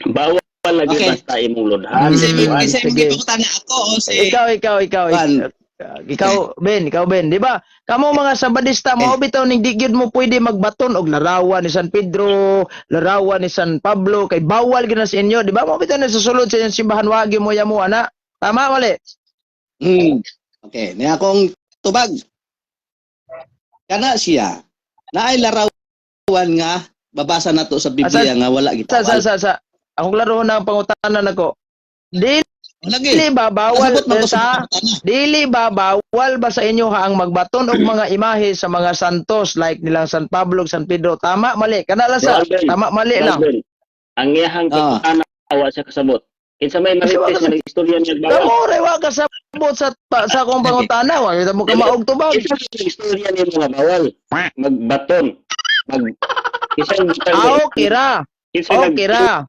Speaker 4: Bawal lagi basta imong lodhan.
Speaker 3: Sige, pangutana ako si
Speaker 1: Ikaw Ben, di ba? Kamo mga Sabadista mo bitaw ning di gyud mo pwede magbaton og larawan ni San Pedro, larawan ni San Pablo kay bawal gyud na sa inyo, di ba? Mo bitaw na susulod sa inyong simbahan wagi mo yamo ana. Tama mali.
Speaker 3: Okay, niya akong tubag. Kana siya, naay larawan nga, babasa na to sa Biblia nga wala gitawal.
Speaker 1: Akong laro na ang pangutanan ako. Dili ba bawal ba sa inyo ha ang magbaton og mga imahe sa mga santos like nilang San Pablo, San Pedro? Tama, mali. Kana lang sa tama, mali lang.
Speaker 4: Ang iyahang pagkanawa sa kasabot. Kinsa may marites nga istorya niya bawal.
Speaker 1: Kamore wa kasabot sa akong pangutana, wa kita mo ka maog tubag.
Speaker 4: Istorya niya mga bawal. Magbaton. Isang
Speaker 1: Okay ra. Okay ra.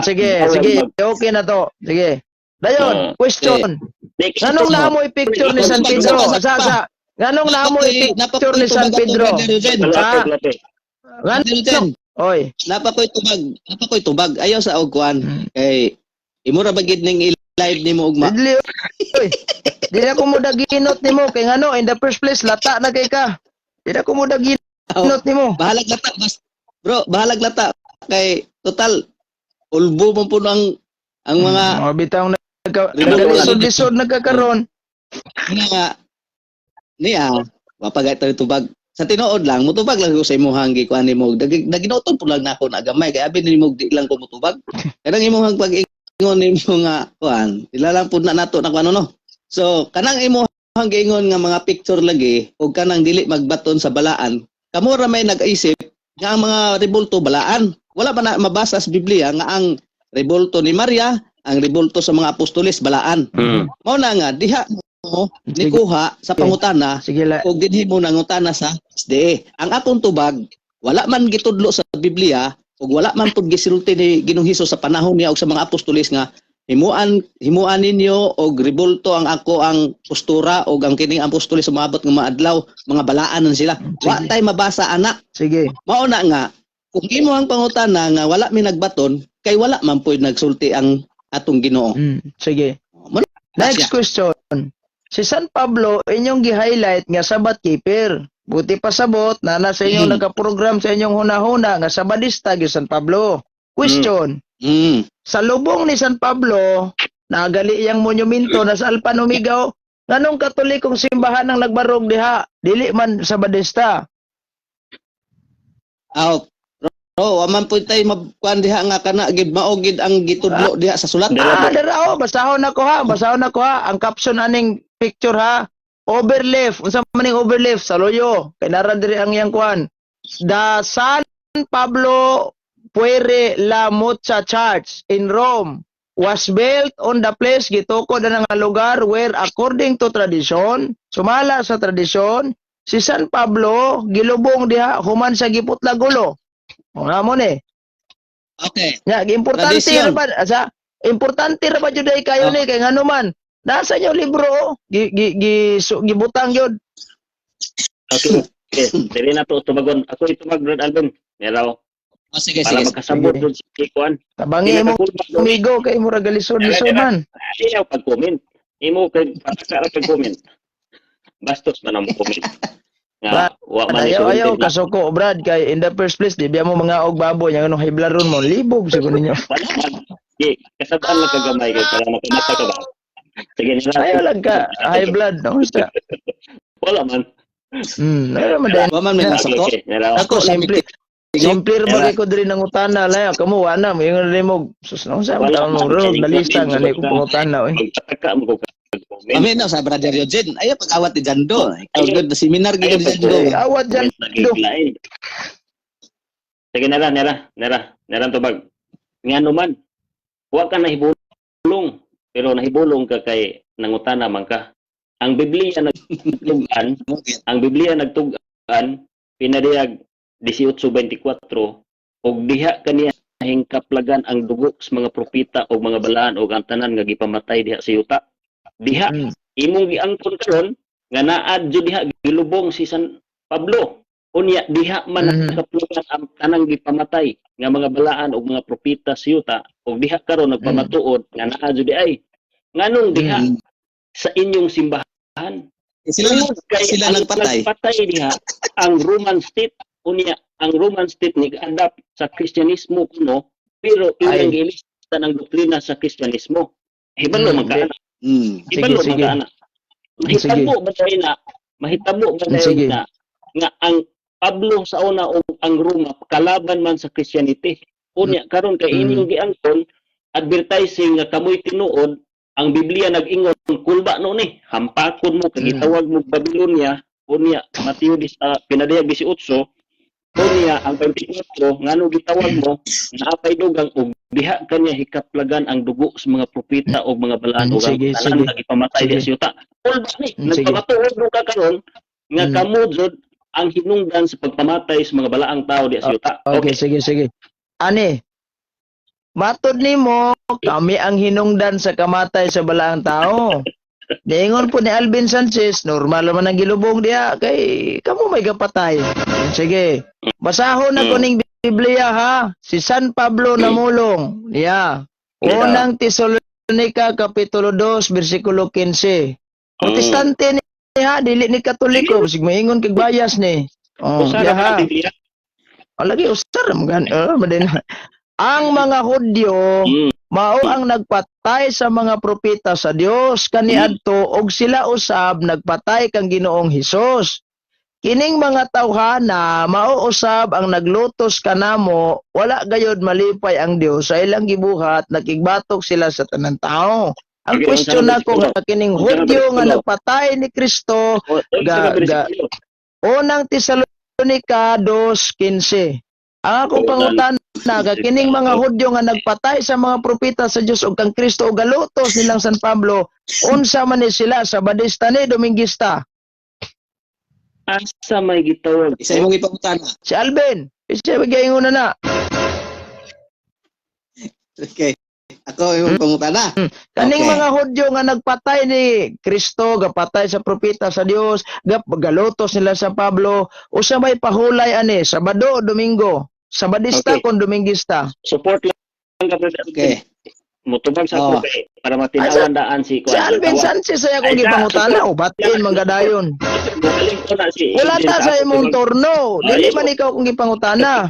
Speaker 1: Sige, okay na to. Sige. Dayon, question. Nganong naamoy picture ni San Pedro? Nganong naamoy picture ni San Pedro? Nganong? Oy,
Speaker 3: Napakoy tubag. Ayaw sa ogkuan. Kay imo ra bagid ning i-live nimo ugma.
Speaker 1: Dili. Oy. Dili ako mo daginot nimo kay ngano in the first place lata na kay ka. Dili ako mo daginot nimo.
Speaker 3: Bahalag lata bro, bahalag lata kay total ulbo mo po ang mga
Speaker 1: bitang nagalisod-lisod nagkakaroon.
Speaker 3: nga niya mapagay tayo tubag sa tinuod lang mutubag lang ko sa imong gikuan nimo naginoton po lang nako na gamay kay abi nimo di lang ko mutubag kanang imong pag-ingon nimo nga kuan ila lang pud na nato na kuno no so kanang imong giingon nga mga picture lagi ug kanang dili magbaton sa balaan kamo ra may nag-isip nga ang mga rebulto balaan wala ba na mabasa sa Biblia nga ang rebulto ni Maria ang rebulto sa mga apostoles balaan. Mao na nga diha mo nikuha sa pangutana ug dinhi mo nangutana sa SDE. Ang akong tubag wala man gitudlo sa Biblia ug wala man pud gisulti ni Ginoong Hesus sa panahon niya ug sa mga apostoles nga himuan ninyo og rebulto ang ako ang postura ug ang kining apostoles sumabot nga mga adlaw mga balaan sila. Wa tay mabasa ana.
Speaker 1: Sige.
Speaker 3: Mao na nga kung imo ang pangutana nga wala mi nagbaton kay wala man pud nagsulti ang atong Ginoo.
Speaker 1: Sige. Next question. Si San Pablo inyong gi-highlight nga Sabbath keeper. Buti pa sabot na nasa inyong nakaprogram sa inyong hunahuna nga Sabadista gi San Pablo. Question. Sa lubong ni San Pablo, nagali iyang monumento na sa Alpan Umigaw, nganong katolikong simbahan ang nagbarog diha? Dili man Sabadista.
Speaker 3: Aman po tayo magkuhan diha nga kana gid maogid ang gitudlo diha sa sulat.
Speaker 1: Dara basahon ako ha. Ang caption aning picture ha. Overlift. Unsa man ning overlift sa loyo? Kay nara diri ang iyang kuan. The San Pablo Puere La Mucha Church in Rome was built on the place gitukod na nga lugar where according to tradition, sumala sa tradisyon, si San Pablo gilubong diha human sa giputlag ulo. Nga mo ni.
Speaker 3: Okay.
Speaker 1: Ya, importante ra ba jud ay kayo ni kay ngano man. Nasa inyo libro gibutang yun.
Speaker 4: Okay. Dili na to tumagon. Ako itubag Brad Alvin. Neraw.
Speaker 3: Sige.
Speaker 4: Para makasabot dun si Kikuan.
Speaker 1: Tabangi mo umigo kay mura galisod-lisod man.
Speaker 4: Ayaw pag-comment. Imo kay pataka ra pag-comment. Bastos man ang comment.
Speaker 1: Ayaw kasuko Brad kay in the first place di biya mo mga og baboy nga high blood ron mo libog siguro ninyo.
Speaker 4: Kasabaan lang kagamay kay para makamata ka ba. Sige na.
Speaker 1: Ayaw lang ka high blood no siya.
Speaker 4: Wala man.
Speaker 1: Wala man din.
Speaker 3: Wa man may nasako.
Speaker 1: Ako simple ra bagay ko diri nang utana la kamo ana mo yung limog sus no sa mo ro dalista nga ni ko pangutana oy.
Speaker 4: Pataka mo ko.
Speaker 3: Amin na sa brother Eugene. Ayaw pag-awat ni Jando. Ikaw good na seminar gid ni Jando.
Speaker 1: Awat Jando.
Speaker 4: Sige nera tubag. Ngano man. Wa ka nahibulong pero nahibulong ka kay nangutana man ka. Ang Biblia nagtugan pinadiyag 18:24 og diha kaniya hingkaplagan ang dugo sa mga propeta o mga balaan o ang tanan nga gipamatay diha sa yuta. Diha imong giangkon karon nga naad jud diha gilubong si San Pablo unya diha man nakaplagan ang tanang gipamatay nga mga balaan o mga propeta sa yuta ug diha karon nagpamatuod nga naad jud ay nganong diha sa inyong simbahan
Speaker 3: sila nagpatay
Speaker 4: diha ang Roman state unya ang Roman state ni adapt sa Kristyanismo kuno pero ilang gilistan ang doktrina sa Kristyanismo hibalo man ka Ibalo
Speaker 1: sige.
Speaker 4: mga anak. Mahitabo ba tayo na? Mahitabo ba tayo
Speaker 1: Sige.
Speaker 4: na? Nga ang Pablo sa una o ang Roma kalaban man sa Christianity. Unya karon kay inyong giangkon advertising nga kamoy tinuod ang Biblia nag-ingon kulba no ni hampakon mo kay gitawag mo Babilonia unya Mateo pinadayag 18 unya ang 24 ngano gitawag mo naapay dugang og diha kanya hikaplagan ang dugo sa mga propeta o mga balaan o
Speaker 1: Sige,
Speaker 4: tanan
Speaker 1: sige.
Speaker 4: nagipamatay
Speaker 1: Sige.
Speaker 4: di syuta. Kulba ni
Speaker 1: Sige.
Speaker 4: nagpamatuod mo ka karon nga kamo jud ang hinungdan sa pagpamatay sa mga balaang tao di syuta.
Speaker 1: Okay, sige. Ani, matod nimo kami ang hinungdan sa kamatay sa balaang tao. Niingon po ni Alvin Sanchez, normal naman ang gilubong diya kay kamo may gapatay. Sige. Basahon na ko ning Biblia ha. Si San Pablo namulong. Yeah. Unang Tesalonica kapitulo 2 bersikulo 15. Protestante ni ha, dili ni Katoliko, sig maingon kag bias ni. Oh,
Speaker 4: Usa
Speaker 1: yeah,
Speaker 4: ra
Speaker 1: ha.
Speaker 4: ka Biblia.
Speaker 1: Lagi usar man madin. Ang mga Hudyo mao ang nagpatay sa mga propeta sa Dios kaniadto og sila usab nagpatay kang Ginoong Hesus. Kining mga tawhana mao usab ang naglutos kanamo, wala gayud malipay ang Dios sa ilang gibuhat, nakigbatok sila sa tanan tao. Ang
Speaker 4: Okay,
Speaker 1: question
Speaker 4: unsa na
Speaker 1: nako nga kining Hudyo nga nagpatay ni Kristo unang Tesalonica 2:15. Ang akong pangutana nga kining mga Hudyo nga nagpatay sa mga propeta sa Dios ug kang Kristo ug galutos nilang San Pablo, unsa man ni sila, Sabadista ni Domingista?
Speaker 4: Asa may gitawag?
Speaker 3: Isa imong ipangutana.
Speaker 1: Si Alvin, siya magyayong na.
Speaker 3: Okay. Ako imong pangutana.
Speaker 1: Kaning
Speaker 3: Okay.
Speaker 1: mga Hudyo nga nagpatay ni Kristo, gapatay sa propeta sa Dios, galutos nila sa Pablo, usa may pahulay ani, Sabado o Domingo? Sabadista
Speaker 4: Okay.
Speaker 1: kon Domingista?
Speaker 4: Support lang ka brother.
Speaker 3: Okay.
Speaker 4: Mutubag sa
Speaker 3: Oh.
Speaker 4: ako kay para matinawan daan si
Speaker 1: Si Alvin Sanchez ay akong gipangutana, o batin manggadayon. Wala ta sa imong turno, dili man ikaw akong gipangutana.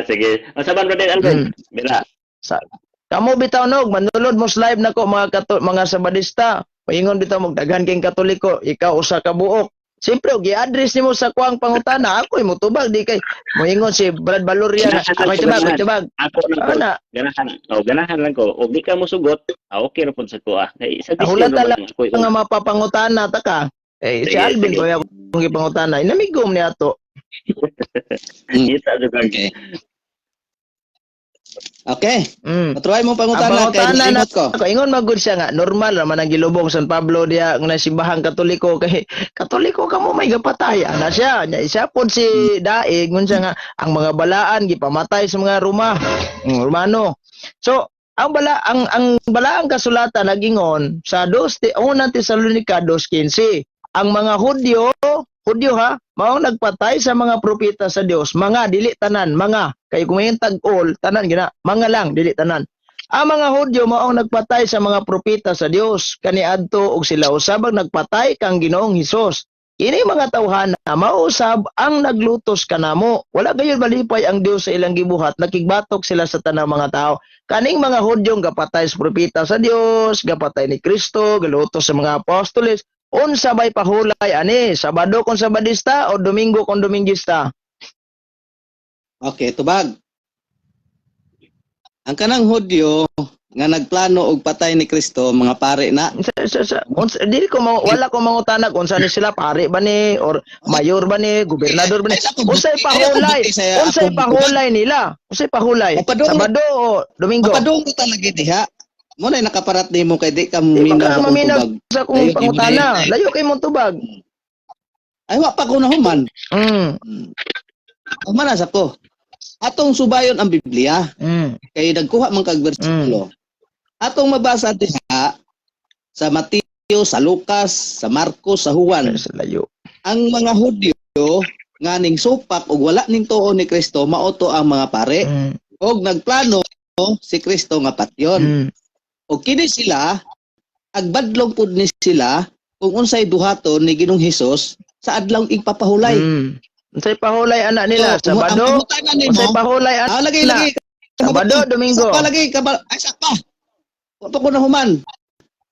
Speaker 4: Sige. Masaban brother Alvin. Bila.
Speaker 1: Kamo bitaw nog manulod mo sa live nako mga Sabadista. Paingon bitaw mo daghan king Katoliko, ikaw usa ka buok. Siyempre, i-address nimo sa kuang pangutana, ako mutubag di kay moingon si Brad Valoria. Ako tubag.
Speaker 4: Ako lang ko.
Speaker 1: Ana,
Speaker 4: Ganahan lang ko. Og di ka mo sugot, okay ra pud sa ko ah. Kay isa
Speaker 1: Hulata
Speaker 4: decision
Speaker 1: lang
Speaker 4: ako.
Speaker 1: nga mapapangutana ta ka. Si
Speaker 4: Sige,
Speaker 1: Alvin
Speaker 4: sige.
Speaker 1: ko akong gipangutana. Inamigom ni ato.
Speaker 4: Kita jud
Speaker 3: Okay. Okay.
Speaker 1: Mm.
Speaker 3: Matruhay mong pangutana kay
Speaker 1: Pangutana na
Speaker 3: nalimot ko.
Speaker 1: ako, ingon magud siya nga normal naman ang gilubong San Pablo diya nga simbahang Katoliko kay Katoliko kamo may gapatay ana siya nya isa pod si Daig ngun siya nga ang mga balaan gipamatay sa mga Romano. So ang balaang kasulatan nagingon sa 1 Tesalonica 2:15 ang mga Hudyo ha mao nagpatay sa mga propeta sa Dios, mga dili tanan, mga kay kung may tag-all tanan gina, mga lang dili tanan. Ang mga Hudyo mao nagpatay sa mga propeta sa Dios kaniadto og sila usab ang nagpatay kang Ginoong Hesus. Kini mga tawhana mao usab ang naglutos kanamo. Wala gayud malipay ang Dios sa ilang gibuhat, nakigbatok sila sa tanang mga tao. Kaning mga Hudyo gapatay sa propeta sa Dios, gapatay ni Kristo, galutos sa mga apostoles. Unsa bay pahulay ani? Sabado kon Sabadista o Domingo kon Domingista?
Speaker 3: Okay, tubag. Ang kanang Hudyo nga nagplano og patay ni Kristo, mga pare na.
Speaker 1: Dili ko wala ko mangutanag unsa ni sila, pare ba ni or mayor ba ni, gobernador ba ni? Unsay pahulay nila? Unsay pahulay? Sabado o Domingo?
Speaker 3: Mapadung ko talaga diha. Mo na nakaparat nimo kay di ka
Speaker 1: Di
Speaker 3: minaw
Speaker 1: ka
Speaker 3: sa
Speaker 1: maminaw
Speaker 3: tubag.
Speaker 1: sa kung pangutana. Layo kay mong tubag.
Speaker 3: Ay wa pa ko na human.
Speaker 1: Mm.
Speaker 3: Manas ako. Atong subayon ang Biblia
Speaker 1: Mm.
Speaker 3: kay nagkuha man kag bersikulo. Atong mabasa diha sa Mateo, sa Lucas, sa Marcos, sa Juan.
Speaker 1: Sa layo.
Speaker 3: Ang mga Hudyo nga ning supak og wala ning tuo ni Kristo mao to ang mga pare
Speaker 1: Mm.
Speaker 3: og nagplano si Kristo nga patyon.
Speaker 1: Mm.
Speaker 3: O kini sila, agbadlong pud ni sila kung unsay duhaton ni Ginoong Hesus sa adlaw igpapahulay.
Speaker 1: Mm. Unsay pahulay anak nila?
Speaker 3: So, ang
Speaker 1: Sabado?
Speaker 3: pangutanan nimo,
Speaker 1: Unsay pahulay anak?
Speaker 3: lagi.
Speaker 1: Sabado, Domingo.
Speaker 3: Sa lagi, ay sakpa. Wa pa ko na human.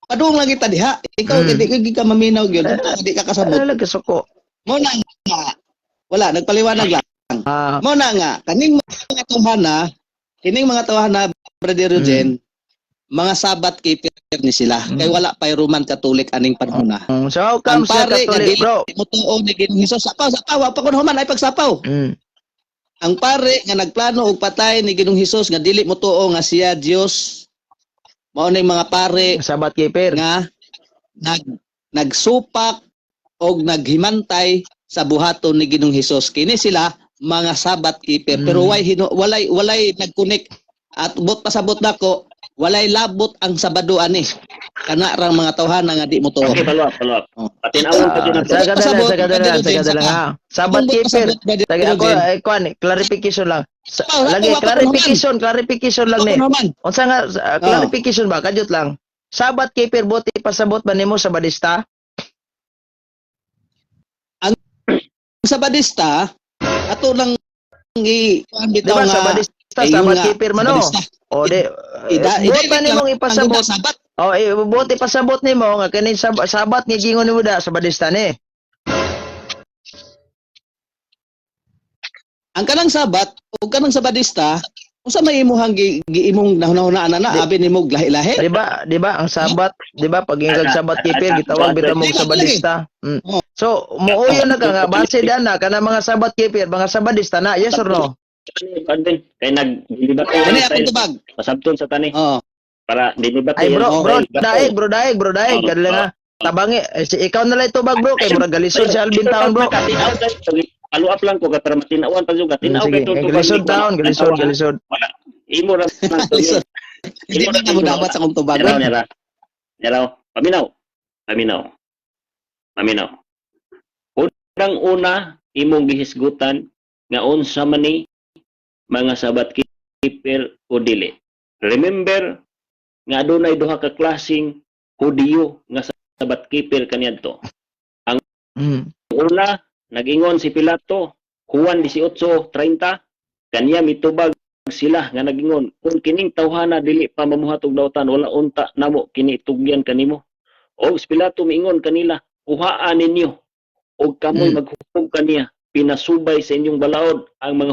Speaker 3: padung lagi tadi ha. Ikaw hindi ka maminaw gyud. Hindi ka kasabot.
Speaker 1: Ala gasuko.
Speaker 3: Mo na nga. Wala nagpaliwanag lang. Mo na nga kaning mga tawhana Brother Eugene, mga Sabbath keeper ni sila. Kay wala pa Roman Catholic aning panahon na.
Speaker 1: So how come siya Catholic, bro?
Speaker 3: Mutuo ni Ginoong Hesus sapaw wa pa kun human ay pagsapaw. Ang pare nga nagplano og patay ni Ginoong Hesus nga dili mutuo nga siya Dios. Mao ning mga pare
Speaker 1: Sabbath keeper
Speaker 3: nga nagsupak og naghimantay sa buhaton ni Ginoong Hesus. Kini sila mga Sabbath keeper pero walay nagconnect at bot pasabot nako walay labot ang Sabado ani kana rang mga tawhana nga di mo tuo.
Speaker 4: Okay, follow up. Patinawon pa din
Speaker 1: sa kadala nga. Sabbath keeper. Tagad ko clarification lang. Lagi clarification lang ni. Unsa nga clarification ba kadyot lang. Sabbath keeper buti pasabot ba nimo sa Sabadista?
Speaker 3: Ang Sabadista ato lang
Speaker 1: diba Sabadista Sabbath keeper man no. O di buti nimong ipasabot. O buti pasabot nimo nga kani Sabat nga gingon nimo da Sabadista ni.
Speaker 3: Ang kanang Sabat ug kanang Sabadista unsa may imuhang giimong nahuna-hunaan na abi nimo lahi-lahi?
Speaker 1: Di ba ang Sabat, di ba pag ingag Sabbath keeper gitawag bitaw mo Sabadista. So muuyo na ka nga base dana kana mga Sabbath keeper, mga Sabadista na, yes or no?
Speaker 4: Kay naglilibat
Speaker 3: Ani akong tubag.
Speaker 4: pasabton sa tani. Para dilibat.
Speaker 1: Ay bro daig kadala nga tabangi ikaw na lang tubag bro kay murag galisod si Alvin taon bro.
Speaker 4: Follow up lang ko ka para matinawan pa jud tinaw kay
Speaker 1: tubag. Galisod.
Speaker 4: Imo ra.
Speaker 3: Hindi ba mo dapat sa akong tubag?
Speaker 4: Neraw. Paminaw. Unang-una imong gihisgutan nga unsa man ni mga Sabbath keeper o dili. Remember nga adunay duha ka klaseng Hudiyo nga Sabbath keeper kaniadto. Ang una nag-ingon si Pilato, Juan 18:30, kaniya mitubag sila nga nag-ingon, kung kining tawhana dili pa mamuhatog dawtan wala unta namo kini tugyan kanimo. Og si Pilato miingon kanila, kuhaan ninyo og kamoy maghukom kaniya. Pinasubay sa inyong balaod ang mga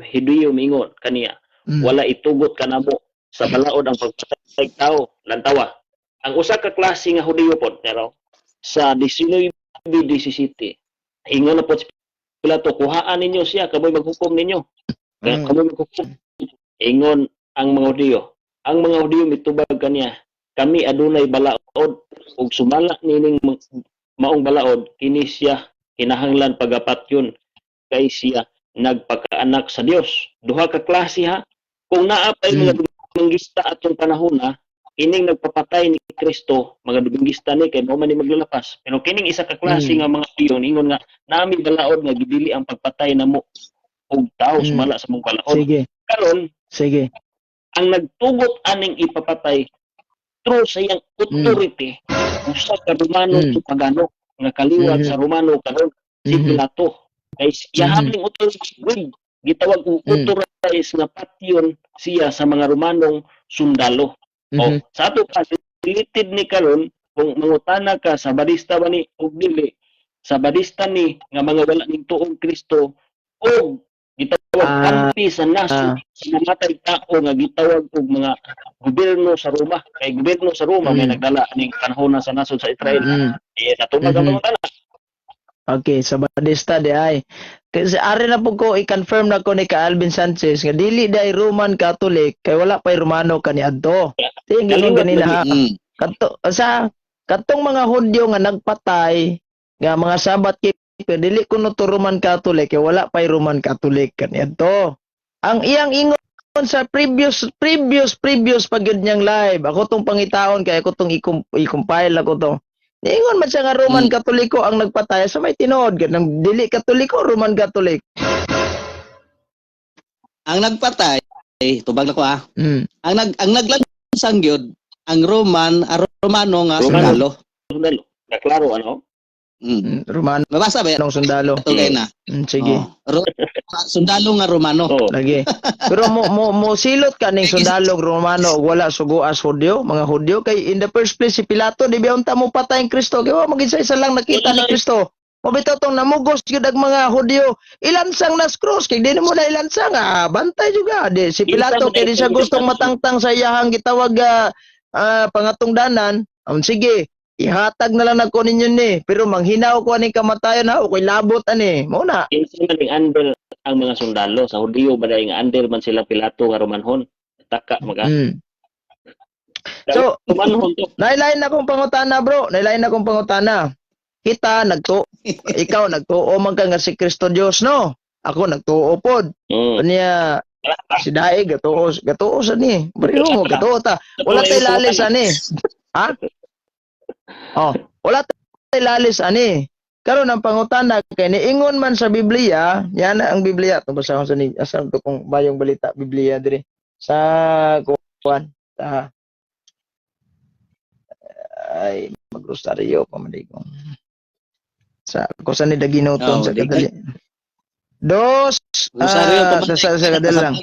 Speaker 4: Hudiyo miingon kaniya. Wala itugot kanamo sa balaod ang pagpatay tao lantawa. Ang usa ka klase nga Hudiyo pod pero sa 19:17 ingon na po si Pilato, kuhaan ninyo siya kamoy maghukom ninyo. Kamoy maghukom. Ingon ang mga Hudiyo. Ang mga Hudiyo mitubag kaniya, kami adunay balaod ug sumala nining maong balaod kini siya kinahanglan pagapatyon kay siya nagpakaanak sa Dios. Duha ka klase ha. Kung naa pay mga duminggista atong panahon na kining nagpapatay ni Kristo, mga duminggista ni kay mao man ni maglalapas. Pero kining isa ka klase nga mga iyon ingon nga nami balaod nga gidili ang pagpatay namo og tao sumala sa mong balaod. Karon ang nagtugot aning ipapatay through sa iyang authority usa ka Romano pagano nga kaliwat sa Romano karon si Pilato kay siya habling authority gitawag og authorize nga patyon siya sa mga Romanong sundalo. Sa ato pa related ni karon kung mangutana ka sa Sabadista ba ni og dili Sabadista ni nga mga wala ning tuong Kristo o gitawag kampi sa nasod sa namatay tao nga gitawag og mga gobyerno sa Roma kay gobyerno sa Roma may nagdala ning panahon sa nasod sa Israel natubag ang mga tala.
Speaker 1: Okay, Sabadista di ay kasi ari na po ko i-confirm na ko ni ka Alvin Sanchez nga dili day Roman Catholic kay wala pay Romano kaniadto. Tingin ganina ha. Katong mga Hudyo nga nagpatay nga mga Sabbath keeper dili kuno to Roman Catholic kay wala pay Roman Catholic kaniadto. Ang iyang ingon sa previous pagyud niyang live ako tong pangitaon kay ako tong i-compile ako to. Ingon man siya nga Roman Katoliko ang nagpatay sa may tinuod ganang dili Katoliko Roman Catholic.
Speaker 3: Ang nagpatay tubag na ko ha. Ang naglansang gyud ang Romano nga sundalo.
Speaker 4: Naklaro ano?
Speaker 1: Romano
Speaker 3: Mabasa ba yan?
Speaker 1: ng sundalo.
Speaker 3: Tugay na.
Speaker 1: Sige.
Speaker 3: Sundalo nga Romano.
Speaker 4: Oh.
Speaker 1: Lagi. Pero mo silot ka ning sundalo Romano ug wala sugo as Hudyo, mga Hudyo kay in the first place si Pilato di ba unta mo patay ang Kristo kay wa magisa-isa lang nakita ni Kristo. Mabitaw tong namugos gyud ang mga Hudyo. Ilansang nas cross kay di mo na ilansang bantay juga di si Pilato kay di siya gustong matangtang sa iyahang gitawag pangatungdanan. Sige, ihatag na lang nako ninyo ni pero manghinaw ko aning kamatayon ha o koy labot ani. Mao na.
Speaker 4: Kinsa man ning under ang mga sundalo sa Hudiyo baday nga under man sila Pilato nga Romanhon. Taka maga.
Speaker 1: So,
Speaker 4: Romanhon to.
Speaker 1: nailain na kong pangutana bro, nailain na kong pangutana. Kita ikaw nagtuo man ka nga si Kristo Dios no. Ako nagtuo pod. Kanya si Daig gatuo sa ni. Bariho mo gatuo ta. Wala tay lalis ani. Ha? Oh, wala tay lalis ani. Karon ang pangutana kay niingon man sa Biblia, yan ang Biblia to basahon sa ni asam to kung bayong balita Biblia diri sa kuan sa ay magrosaryo pamadigong sa kusan ni daginuton sa kadali. Dos sa kadali lang.